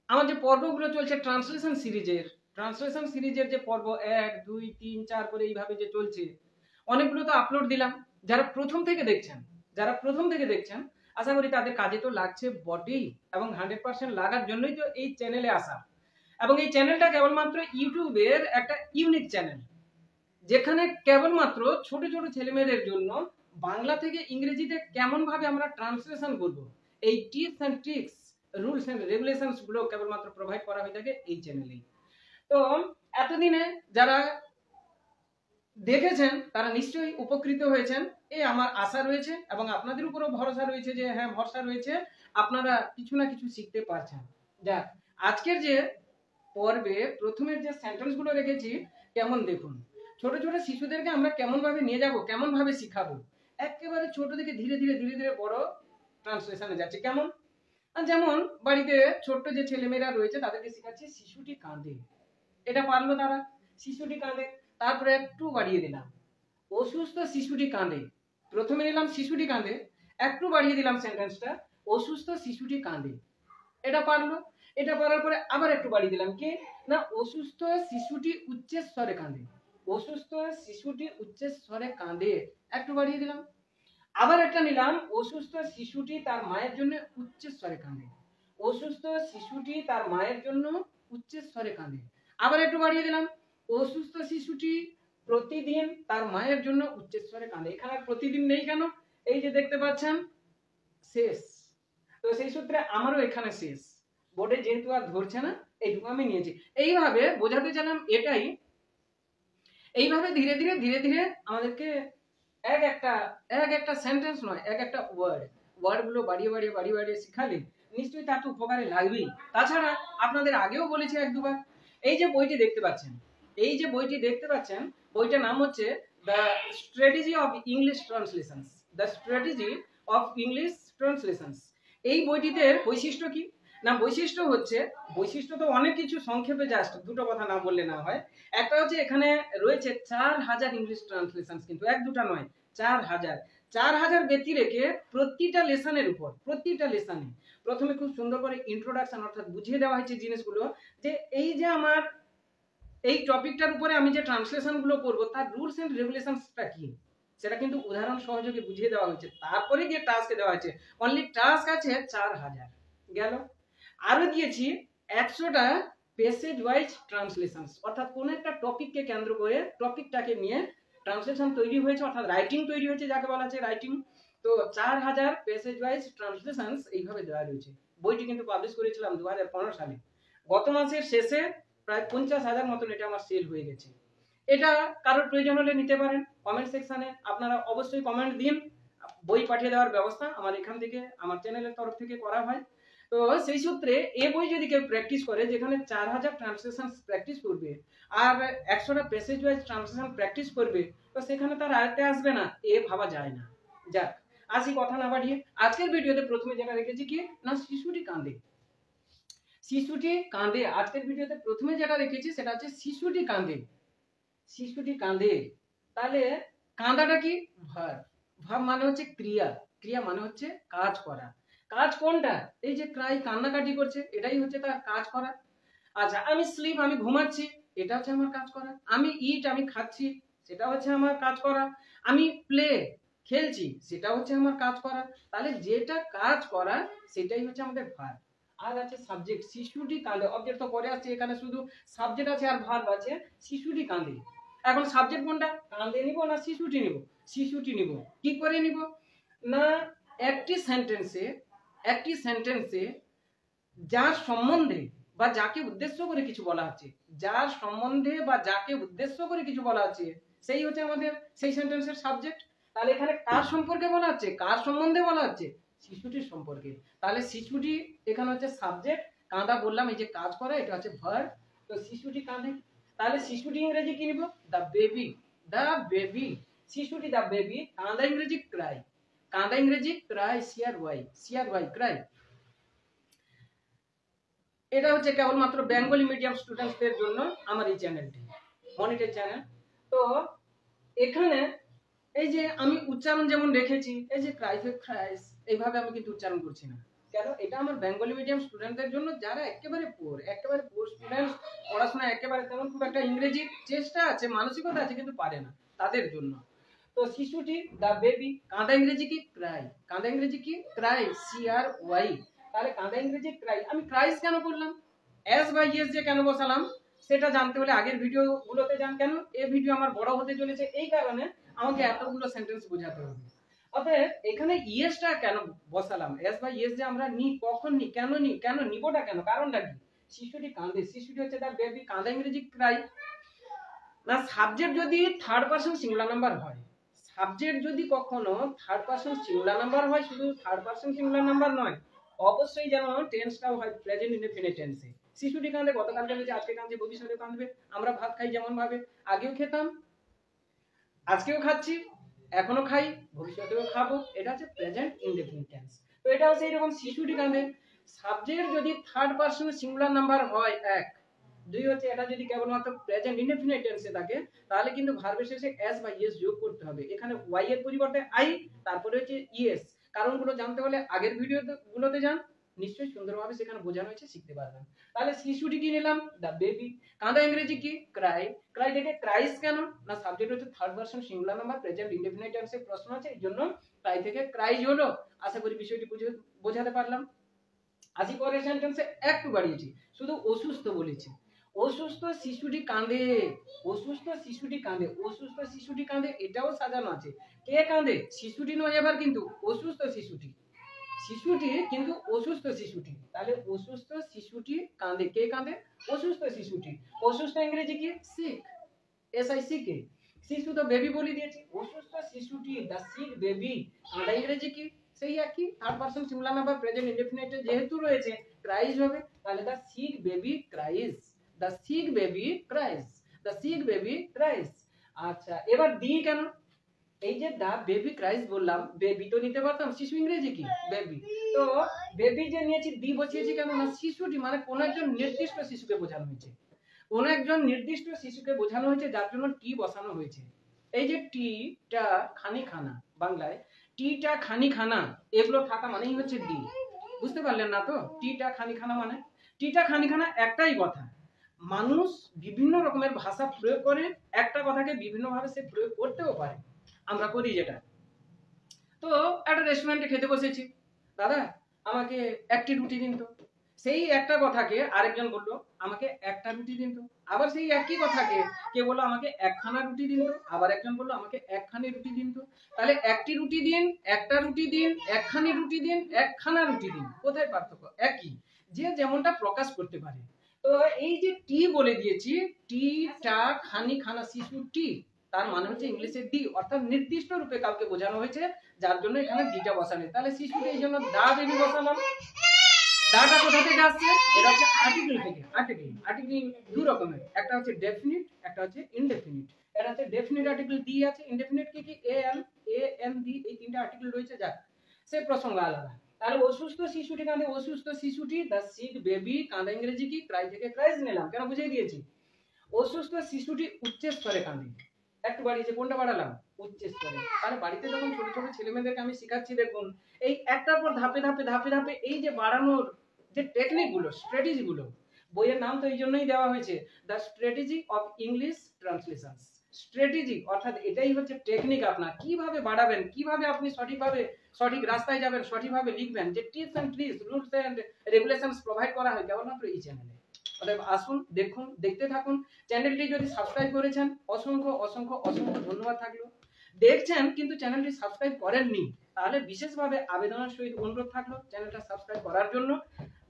আমার যে পর্বগুলো চলছে ট্রান্সলেশন সিরিজের যে পর্ব 1, 2, 3, 4 করে এইভাবে যে চলছে, অনেকগুলো তো আপলোড দিলাম। যারা প্রথম থেকে দেখছেন আশা করি তাদের কাজে তো লাগছে বটেই, এবং 100% লাগার জন্যই তো এই চ্যানেলে আসা। এবং এই চ্যানেলটা কেবলমাত্র ইউটিউবের একটা ইউনিক চ্যানেল, যেখানে কেবলমাত্র ছোট ছোট ছেলেমেয়েদের জন্য বাংলা থেকে ইংরেজিতে কেমন ভাবে আমরা ট্রান্সলেশন করব, এই tips and tricks, rules and regulations গুলো কেবলমাত্র প্রোভাইড করা হয়ে থাকে এই চ্যানেলেই। তো এতদিনে যারা দেখেছেন তারা নিশ্চয়ই উপকৃত হয়েছেন, এই আমার আশা রয়েছে, এবং আপনাদের উপরও ভরসা রয়েছে যে হ্যাঁ, ভরসা রয়েছে আপনারা কিছু না কিছু শিখতে পারছেন। যাক, আজকের যে পর্বে প্রথমের যে সেন্টেন্স গুলো রেখেছি, কেমন দেখুন, ছোট ছোট শিশুদেরকে আমরা কেমন ভাবে নিয়ে যাব, কেমন ভাবে শিখাবো, একেবারে ছোট থেকে ধীরে ধীরে ধীরে ধীরে বড় ট্রান্সলেশনে যাচ্ছে। কেমন? যেমন বাড়িতে ছোট্ট যে ছেলেমেয়েরা রয়েছে তাদেরকে শেখাচ্ছি শিশুটি কাঁদে, এটা পারলো তারা, শিশুটি কাঁদে। তারপরে একটু বাড়িয়ে দিলাম, অসুস্থ শিশুটি কাঁদে। প্রথমে নিলাম শিশুটি কাঁদে, একটু বাড়িয়ে দিলাম সেন্টেন্সটা, অসুস্থ শিশুটি কাঁদে, এটা পারলো। এটা পড়ার পরে আবার একটু বাড়িয়ে দিলাম কি না, অসুস্থ শিশুটি উচ্চস্বরে কাঁদে, অসুস্থ শিশুটি উচ্চস্বরে কাঁদে, একটু বাড়িয়ে দিলাম। আবার একটা নিলাম, অসুস্থ শিশুটি তার মায়ের জন্য উচ্চস্বরে কাঁদে, অসুস্থ শিশুটি তার মায়ের জন্য উচ্চস্বরে কাঁদে, আবার একটু বাড়িয়ে দিলাম, অসুস্থ শিশুটি প্রতিদিন তার মায়ের জন্য উচ্চস্বরে কাঁদে। এখানে প্রতিদিন নেই কেন, এই যে দেখতে পাচ্ছেন শেষ, তো সেই সূত্রে আমারও এখানে শেষ, বোর্ডে যেহেতু আর ধরছে না এইটুকু আমি নিয়েছি। এইভাবে বোঝাতে চাইলাম এটাই, এইভাবে ধীরে ধীরে ধীরে ধীরে আমাদেরকে এক একটা সেন্টেন্স নয়, এক একটা ওয়ার্ডগুলো বাড়িয়ে বাড়িয়ে বাড়িয়ে বাড়িয়ে শিখালে নিশ্চয়ই তার তো উপকারে লাগবেই। তাছাড়া আপনাদের আগেও বলেছি এক দুবার, এই যে বইটি দেখতে পাচ্ছেন, এই যে বইটি দেখতে পাচ্ছেন, বইটার নাম হচ্ছে the strategy of English translations, the strategy of English translations. এই বইটিতে বৈশিষ্ট্য কি না, বৈশিষ্ট্য হচ্ছে, বৈশিষ্ট্য তো অনেক কিছু, সংক্ষেপে জাস্ট দুটো কথা না বললে না হয়। একটা হচ্ছে এখানে রয়েছে 4000 ইংলিশ ট্রান্সলেশন, কিন্তু এক দুটা নয়, 4000 ব্যক্তি রেখে প্রতিটা লেসনের উপর, প্রতিটা লেসনে প্রথমে খুব সুন্দর করে ইন্ট্রোডাকশন অর্থাৎ বুঝিয়ে দেওয়া হয়েছে জিনিসগুলো, যে এই যে আমার এই টপিকটার উপরে আমি যে ট্রান্সলেশন গুলো করবো তার রুলস এন্ড রেগুলেশনসটা কি, সেটা কিন্তু উদাহরণ সহযোগে বুঝিয়ে দেওয়া হয়েছে। তারপরে গিয়ে টাস্কে দেওয়া হয়েছে, অনলি টাস্ক আছে 4000 গেল। আরো দিয়েছি 100টা প্যাসেজ ওয়াইজ ট্রান্সলেশন, অর্থাৎ কোন একটা টপিককে কেন্দ্র করে টপিকটাকে নিয়ে ট্রান্সলেশন তৈরি হয়েছে, অর্থাৎ রাইটিং তৈরি হয়েছে, যাকে বলা হচ্ছে রাইটিং। তো 4000 প্যাসেজ ওয়াইজ ট্রান্সলেশন এইভাবে দেওয়া রয়েছে। বইটি কিন্তু পাবলিশ করেছিলাম 2015 সালে, গত মাসের শেষে প্রায় 50,000 মতন এটা আমার সেল হয়ে গেছে। এটা কারোর প্রয়োজন হলে নিতে পারেন, কমেন্ট সেকশনে আপনারা অবশ্যই কমেন্ট দিন, বই পাঠিয়ে দেওয়ার ব্যবস্থা আমার এখান থেকে, আমার চ্যানেলের তরফ থেকে করা হয়। তো সেই সূত্রে এই বই যদি কেউ প্র্যাকটিস করে, যেখানে 4000 ট্রান্সলেশন প্র্যাকটিস করবে আর 100টা প্যাসেজ ওয়াইজ ট্রান্সলেশন প্র্যাকটিস করবে, তো সেখানে তার আয়ত্তে আসবে না এ ভাবা যায় না। যাক, আসি কথা না বাড়িয়ে, আজকের ভিডিওতে প্রথমে যেটা রেখেছি কি না, শিশুটি কাঁদে, শিশুটি কাঁদে। আজকের ভিডিওতে প্রথমে যেটা রেখেছি সেটা হচ্ছে শিশুটি কাঁদে, শিশুটি কাঁদে। তাহলে কাঁদাটা কি, ভার্ব, ভার্ব মানে হচ্ছে ক্রিয়া, ক্রিয়া মানে হচ্ছে কাজ করা। কাজ কোনটা, এই যে ক্রাই কান্নাকাটি করছে, এটাই হচ্ছে তার কাজ করা। আচ্ছা, আমি স্লিপ আমি ঘুমাচ্ছি, এটা হচ্ছে আমার কাজ করা। আমি ইট আমি খাচ্ছি, সেটা হচ্ছে আমার কাজ করা। আমি প্লে খেলছি, সেটা হচ্ছে আমার কাজ করা। তাহলে যেটা কাজ করা সেটাই হচ্ছে আমাদের ভার্ব। আর আছে সাবজেক্ট, শিশুটি কাঁদে, অবজেক্ট তো পরে আছে, এখানে শুধু সাবজেক্ট আছে আর ভার্ব আছে, শিশুটি কাঁদে। এখন সাবজেক্ট কোনটা, কাঁদে নিব না শিশুটি নিব, শিশুটি নিব। কি করে নিব না, একটি সেন্টেন্সে, একটি সেন্টেন্সে যার সম্বন্ধে বা যাকে উদ্দেশ্য করে কিছু বলা হচ্ছে, যার সম্বন্ধে বা যাকে উদ্দেশ্য করে কিছু বলা হচ্ছে, সেই হচ্ছে আমাদের সেই সেন্টেন্সের সাবজেক্ট। তাহলে এখানে কার সম্পর্কে বলা হচ্ছে, কার সম্বন্ধে বলা হচ্ছে, শিশুটির সম্পর্কে। তাহলে শিশুটি এখানে হচ্ছে সাবজেক্ট, কাঁদা বললাম এই যে কাজ করা, এটা হচ্ছে ভার্ব। তো শিশুটি কাঁদে, তাহলে শিশুটি ইংরেজি কি নিব, দা বেবি, দা বেবি, শিশুটি দা বেবি। কাঁদা ইংরেজি ক্রাই, কাঁদা ইংরেজি ক্রাই, সিআর ওয়াই ক্রাই। এটা হচ্ছে কেবলমাত্র বেঙ্গলি মিডিয়াম স্টুডেন্টসদের জন্য আমার এই চ্যানেলটি, মনিটর চ্যানেল। তো এখানে এই যে আমি উচ্চারণ যেমন রেখেছি, এই যে ক্রাইস, এইভাবে আমি কিন্তু উচ্চারণ করছি না, কেন, এটা আমার বেঙ্গলি মিডিয়াম স্টুডেন্টদের জন্য, যারা একেবারে পুয়ার স্টুডেন্টস, পড়াশোনা একেবারে তেমন খুব একটা ইংরেজির চেষ্টা আছে, মানসিকতা আছে, কিন্তু পারে না, তাদের জন্য। তো শিশুটি দা বেবি, কাঁদা ইংরেজি কি ক্রাই, কাঁদা ইংরেজি কি ক্রাই, CRY। তাহলে কাঁদা ইংরেজি ক্রাই, আমি ক্রাইস কেন করলাম, এস বা ইয়েস যে কেন বসালাম, সেটা জানতে হলে আগের ভিডিও গুলোতে যান। কেন, এই ভিডিও আমার বড় হতে চলেছে, এই কারণে আমাকে এতগুলো সেন্টেন্স বোঝাতে হবে। অতএব এখানে ইয়েসটা কেন বসালাম, এস বা ইয়েস যে আমরা নি, কখন নি, কেন নিবোটা কেন, কারণটা কি, শিশুটি কাঁদে, শিশুটি হচ্ছে দা বেবি, কাঁদা ইংরেজি ক্রাই। না, সাবজেক্ট যদি থার্ড পারসন সিঙ্গুলার নাম্বার হয়, সাবজেক্ট যদি কখনো থার্ড পারসন সিঙ্গুলার নাম্বার হয়, শুধু থার্ড পারসন সিঙ্গুলার নাম্বার নয়, অবশ্যই যেন টেন্সটাও হয় প্রেজেন্ট ইনডেফিনিট টেন্সে। শিশুটি কাঁদে, গতকাল কাঁদেছে, আজকে কাঁদছে, ভবিষ্যতে কাঁদবে। আমরা ভাত খাই যেমন ভাবে, আগেও খেতাম, আজকেও খাচ্ছি, এখনো খাই, ভবিষ্যতেও খাবো, এটা হচ্ছে প্রেজেন্ট ইনডেফিনিট টেন্স। তো এটা হচ্ছে এরকম, শিশুটি কাঁদে। সাবজেক্ট যদি থার্ড পারসন সিঙ্গুলার নাম্বার হয় 1, 2 হচ্ছে এটা যদি কেবলমাত্র প্রেজেন্ট ইনডেফিনিট টেন্সে থাকে, তাহলে কিন্তু ভার্বের শেষে এস বা ইয়েস যোগ করতে হবে। এখানে ওয়াই এর পরিবর্তে আই, তারপরে হচ্ছে ইএস। কারণগুলো জানতে হলে আগের ভিডিও গুলোতে যান, নিশ্চয়ই সুন্দরভাবে সেখানে বোঝানো হয়েছে, শিখতে পারবেন। তাহলে শিশুটি কি নিলাম, দ্য বেবি। কাঁদা ইংরেজি কি, ক্রাই। ক্রাই থেকে ক্রাইস কেন, না সাবজেক্ট হচ্ছে third person singular number, present indefinite টেন্সে প্রশ্ন আছে, এই জন্য ক্রাই থেকে ক্রাইজ হলো। আশা করি বিষয়টি বোঝাতে পারলাম। আসি পরের সেন্টেন্সে, একটু বাড়িয়েছি, শুধু অসুস্থ বলেছি। অসুস্থ শিশুটি কাঁদে, অসুস্থ শিশুটি কাঁদে, অসুস্থ শিশুটি কাঁদে, এটাও সাজানো আছে। কে কাঁদে, শিশুটি নয় এবার কিন্তু, অসুস্থ শিশুটি। শিশুটি কিন্তু অসুস্থ শিশুটি, তাহলে অসুস্থ শিশুটি কাঁদে। কে কাঁদে, অসুস্থ শিশুটি। অসুস্থ ইংরেজি কি, সিক, SICK। শিশু তো বেবি বলে দিয়েছি, অসুস্থ শিশুটি, দ্য সিক বেবি। কাঁদা ইংরেজি কি, সেই একই, third person singular number, present ইনডেফিনিটে যেহেতু রয়েছে ক্রাইজ হবে, তাহলে the sick baby cries, the sick baby cries, the sick baby cries. আচ্ছা, এবার দি কেন, এই যে দা বেবি ক্রাইস বললাম, বেবি তো নিতে পারতাম, শিশু ইংরেজি কি, বেবি। তো বেবি যে নিয়েছি, দি বসিয়েছি কেন, না শিশুটি মানে কোন একজন নির্দিষ্ট শিশুকে বোঝানো হয়েছে, কোন একজন নির্দিষ্ট শিশুকে বোঝানো হয়েছে, যার জন্য টি বসানো হয়েছে। এই যে টি টা খানি খানা, বাংলায় টি টা খানি খানা, এগুলো থাকা মানেই হচ্ছে ডি। বুঝতে পারলেন না তো, টি টা খানি খানা মানে, টি টা খানি খানা একটাই কথা। মানুষ বিভিন্ন রকমের ভাষা প্রয়োগ করে, একটা কথাকে বিভিন্ন ভাবে সে প্রয়োগ করতেও পারে, আমরা করি যেটা। তো একটা রেস্টুরেন্টে খেতে বসেছি, দাদা আমাকে একটি রুটি দিন তো। সেই একটা কথাকে আরেকজন বললো আমাকে একটা রুটি দিন তো। আবার সেই একই কথাকে কে বললো আমাকে একখানা রুটি দিন তো, আবার একজন বললো আমাকে একখানি রুটি দিন তো। তাহলে একটি রুটি দিন, একটা রুটি দিন, একখানি রুটি দিন, একখানা রুটি দিন, কোথায় পার্থক্য, একই, যে যেমনটা প্রকাশ করতে পারে। তো এই যে টি বলে দিয়েছি, টি টা খানি খানা, শিশু টি, তার মানে হচ্ছে ইংলিশে ডি, অর্থাৎ নির্দিষ্ট রূপে কাউকে বোঝানো হয়েছে, যার জন্য এখানে ডিটা বসানো। তাহলে শিশুটি এই জন্য দা বেবি বসালাম। দাটা কোথা থেকে আসছে, এটা হচ্ছে আর্টিকেল থেকে। আর্টিকেল দু রকমের, একটা হচ্ছে ডেফিনিট, একটা হচ্ছে ইনডেফিনিট। এটা হচ্ছে ডেফিনিট আর্টিকেল ডি আছে, ইনডেফিনিট কি এএন ডি, এই তিনটা আর্টিকেল রয়েছে, যাক সে প্রসঙ্গ আলাদা। তাহলে অসুস্থ শিশুটি কাঁদে, অসুস্থ শিশুটি, দ্য সিক বেবি। কাঁদা ইংরেজি কি, ক্রাই থেকে ক্রাইজ নিলাম, কেন বুঝিয়ে দিয়েছি। অসুস্থ শিশুটি উচ্চস্তরে কাঁদে, একটু বাড়িয়েছে, কোনটা বাড়ালাম, উচ্চস্তরে। তাহলে বাড়িতে যখন ছোট ছোট ছেলে মেয়েদেরকে আমি শেখাচ্ছি, দেখুন এই একটার পর ধাপে ধাপে ধাপে ধাপে এই যে বাড়ানোর যে টেকনিক গুলো, স্ট্র্যাটেজি গুলো, বইয়ের নাম তো এই জন্যই দেওয়া হয়েছে, the strategy of English translation. Strategy অর্থাৎ এটাই হচ্ছে টেকনিক, আপনার কিভাবে বাড়াবেন, কিভাবে আপনি সঠিকভাবে সঠিক রাস্তায় যাবেন, সঠিকভাবে লিখবেন, যে tips and tricks, rules and regulations provide করা হয় কেবলমাত্র এই চ্যানেলে। অতএব আসুন, দেখুন, দেখতে থাকুন। চ্যানেলটি যদি সাবস্ক্রাইব করেছেন, অসংখ্য অসংখ্য অসংখ্য ধন্যবাদ থাকলো। দেখছেন কিন্তু চ্যানেলটি সাবস্ক্রাইব করেননি, তাহলে বিশেষভাবে আবেদনের সহিত অনুরোধ থাকলো চ্যানেলটা সাবস্ক্রাইব করার জন্য।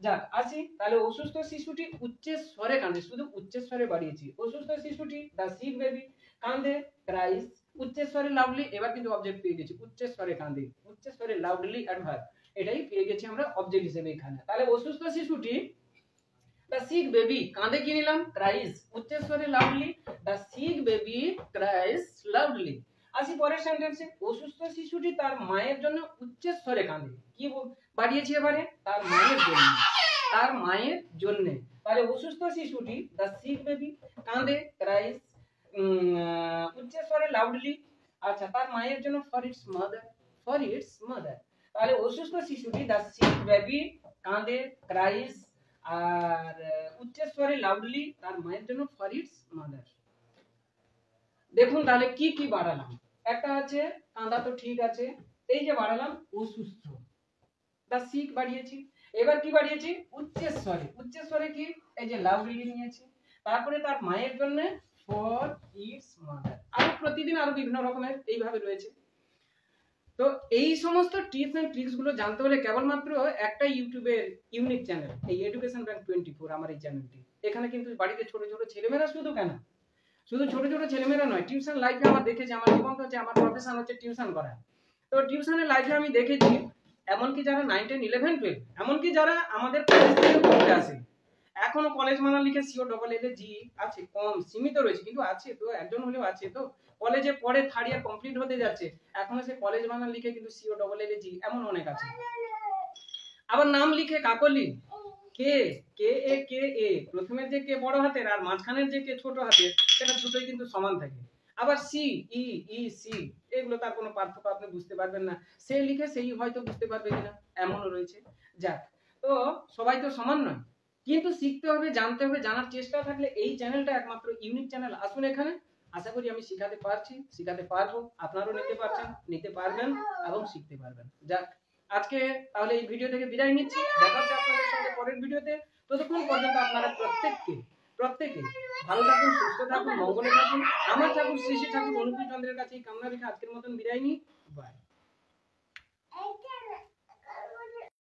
যাক আসি, তাহলে অসুস্থ শিশুটি উচ্চস্বরে কাঁদে, শুধু উচ্চস্বরে বাড়িয়েছি, অসুস্থ শিশুটি, দ্য সিক বেবি, কাঁদে, ক্রাইস, উচ্চস্বরে লাউডলি। এবার কিন্তু অবজেক্ট পেয়ে গেছি, উচ্চস্বরে কাঁদে, উচ্চস্বরে লাউডলি অ্যাডভার্ব, এটাই পেয়ে গেছি আমরা অবজেক্ট হিসেবে এখানে। তাহলে অসুস্থ শিশুটি, the sick baby, কাঁদে কি নিলাম, cries, উচ্চস্বরে loudly, the sick baby cries loudly। আসি পরের সেন্টেন্সে, অসুস্থ শিশুটি তার মায়ের জন্য উচ্চস্বরে কাঁদে, কি বাড়িয়েছি এবারে, তার মায়ের জন্য, তার মায়ের জন্য। তাহলে অসুস্থ শিশুটি, the sick baby, কাঁদে, cries, উচ্চস্বরে লাউডলি। আচ্ছা, তার মায়ের জন্য, for its mother, for its mother। তাহলে অসুস্থ শিশুটি, the sick baby, কাঁদে, cries, আর উচ্চস্বরে লাউডলি, তার মায়ের জন্য, ফর ইটস মাদার। দেখুন তাহলে কি কি বাড়ালাম, একটা আছে কাঁদা, তো ঠিক আছে, এই যে বাড়ালাম অসুস্থ, দা সিক বাড়িয়েছি। এবার কি বাড়িয়েছি, উচ্চস্বরে, উচ্চস্বরে কি, এই যে লাউডলি নিয়েছি, তারপরে তার মায়ের জন্য, ফর ইটস মাদার। আর প্রতিদিন আরো বিভিন্ন রকমের এইভাবে রয়েছে। তো এই সমস্ত টিপস এন্ড ট্রিক্স গুলো জানতে হলে কেবলমাত্র একটা ইউটিউবের ইউনিক চ্যানেল, এই এডুকেশন ব্যাংক 24, আমার এই চ্যানেলটি। এখানে কিন্তু বাড়িতে ছোট ছোট ছেলেমেয়েরা, শুধু কেন, শুধু ছোট ছোট ছেলেমেয়েরা নয়, টিউশন লাইফে আমার দেখেছি, আমার জীবন হচ্ছে, আমার প্রফেশন হচ্ছে টিউশন করা। তো টিউশনের লাইফে আমি দেখেছি, এমনকি যারা 9, 10, 11, 12, এমনকি যারা আমাদের কলেজ থেকে পড়তে আসে, এখনো কলেজ মানা লিখে সিও ডবল এল জি আছে, কম সীমিত রয়েছে কিন্তু আছে, তো একজন হলেও আছে। তো কলেজে পড়ে, থার্ড ইয়ার কমপ্লিট হতে যাচ্ছে, এখনো সে কলেজ মানা লিখে কিন্তু সিও ডবল এল জি, এমন অনেক আছে। আবার নাম লিখে কাকলি, কে, কে এ, কে এ, প্রথমের যে কে বড় হাতের আর মাঝখানের যে কে ছোট হাতের, সেটা দুটোই কিন্তু সমান থাকে। আবার সি, ই, ই, সি, এগুলো তার কোনো পার্থক্য আপনি বুঝতে পারবেন না, সে লিখে সেই হয়তো বুঝতে পারবে কিনা, এমনও রয়েছে। যাক, তো সবাই তো সমান নয়, কিন্তু শিখতে হবে, জানতে হবে, জানার চেষ্টা থাকলে এই চ্যানেলটা একমাত্র ইউনিক চ্যানেল। আসুন এখানে, আশা করি আমি শিখাতে পারছি, শিখাতে পারবো, আপনারাও নিতে পারছেন, নিতে পারবেন এবং শিখতে পারবেন। যাক, আজকে তাহলে এই ভিডিও থেকে বিদায় নিচ্ছি, দেখা হচ্ছে আপনাদের সঙ্গে পরের ভিডিওতে। ততক্ষণ পর্যন্ত আপনারা প্রত্যেকে ভালো থাকুন, সুস্থ থাকুন, মঙ্গলে থাকুন। আমার ঠাকুর শ্রী শ্রী ঠাকুর অনুকূল চন্দ্রের কাছে এই কামনা রেখে আজকের মতন বিদায় নিই। বাই।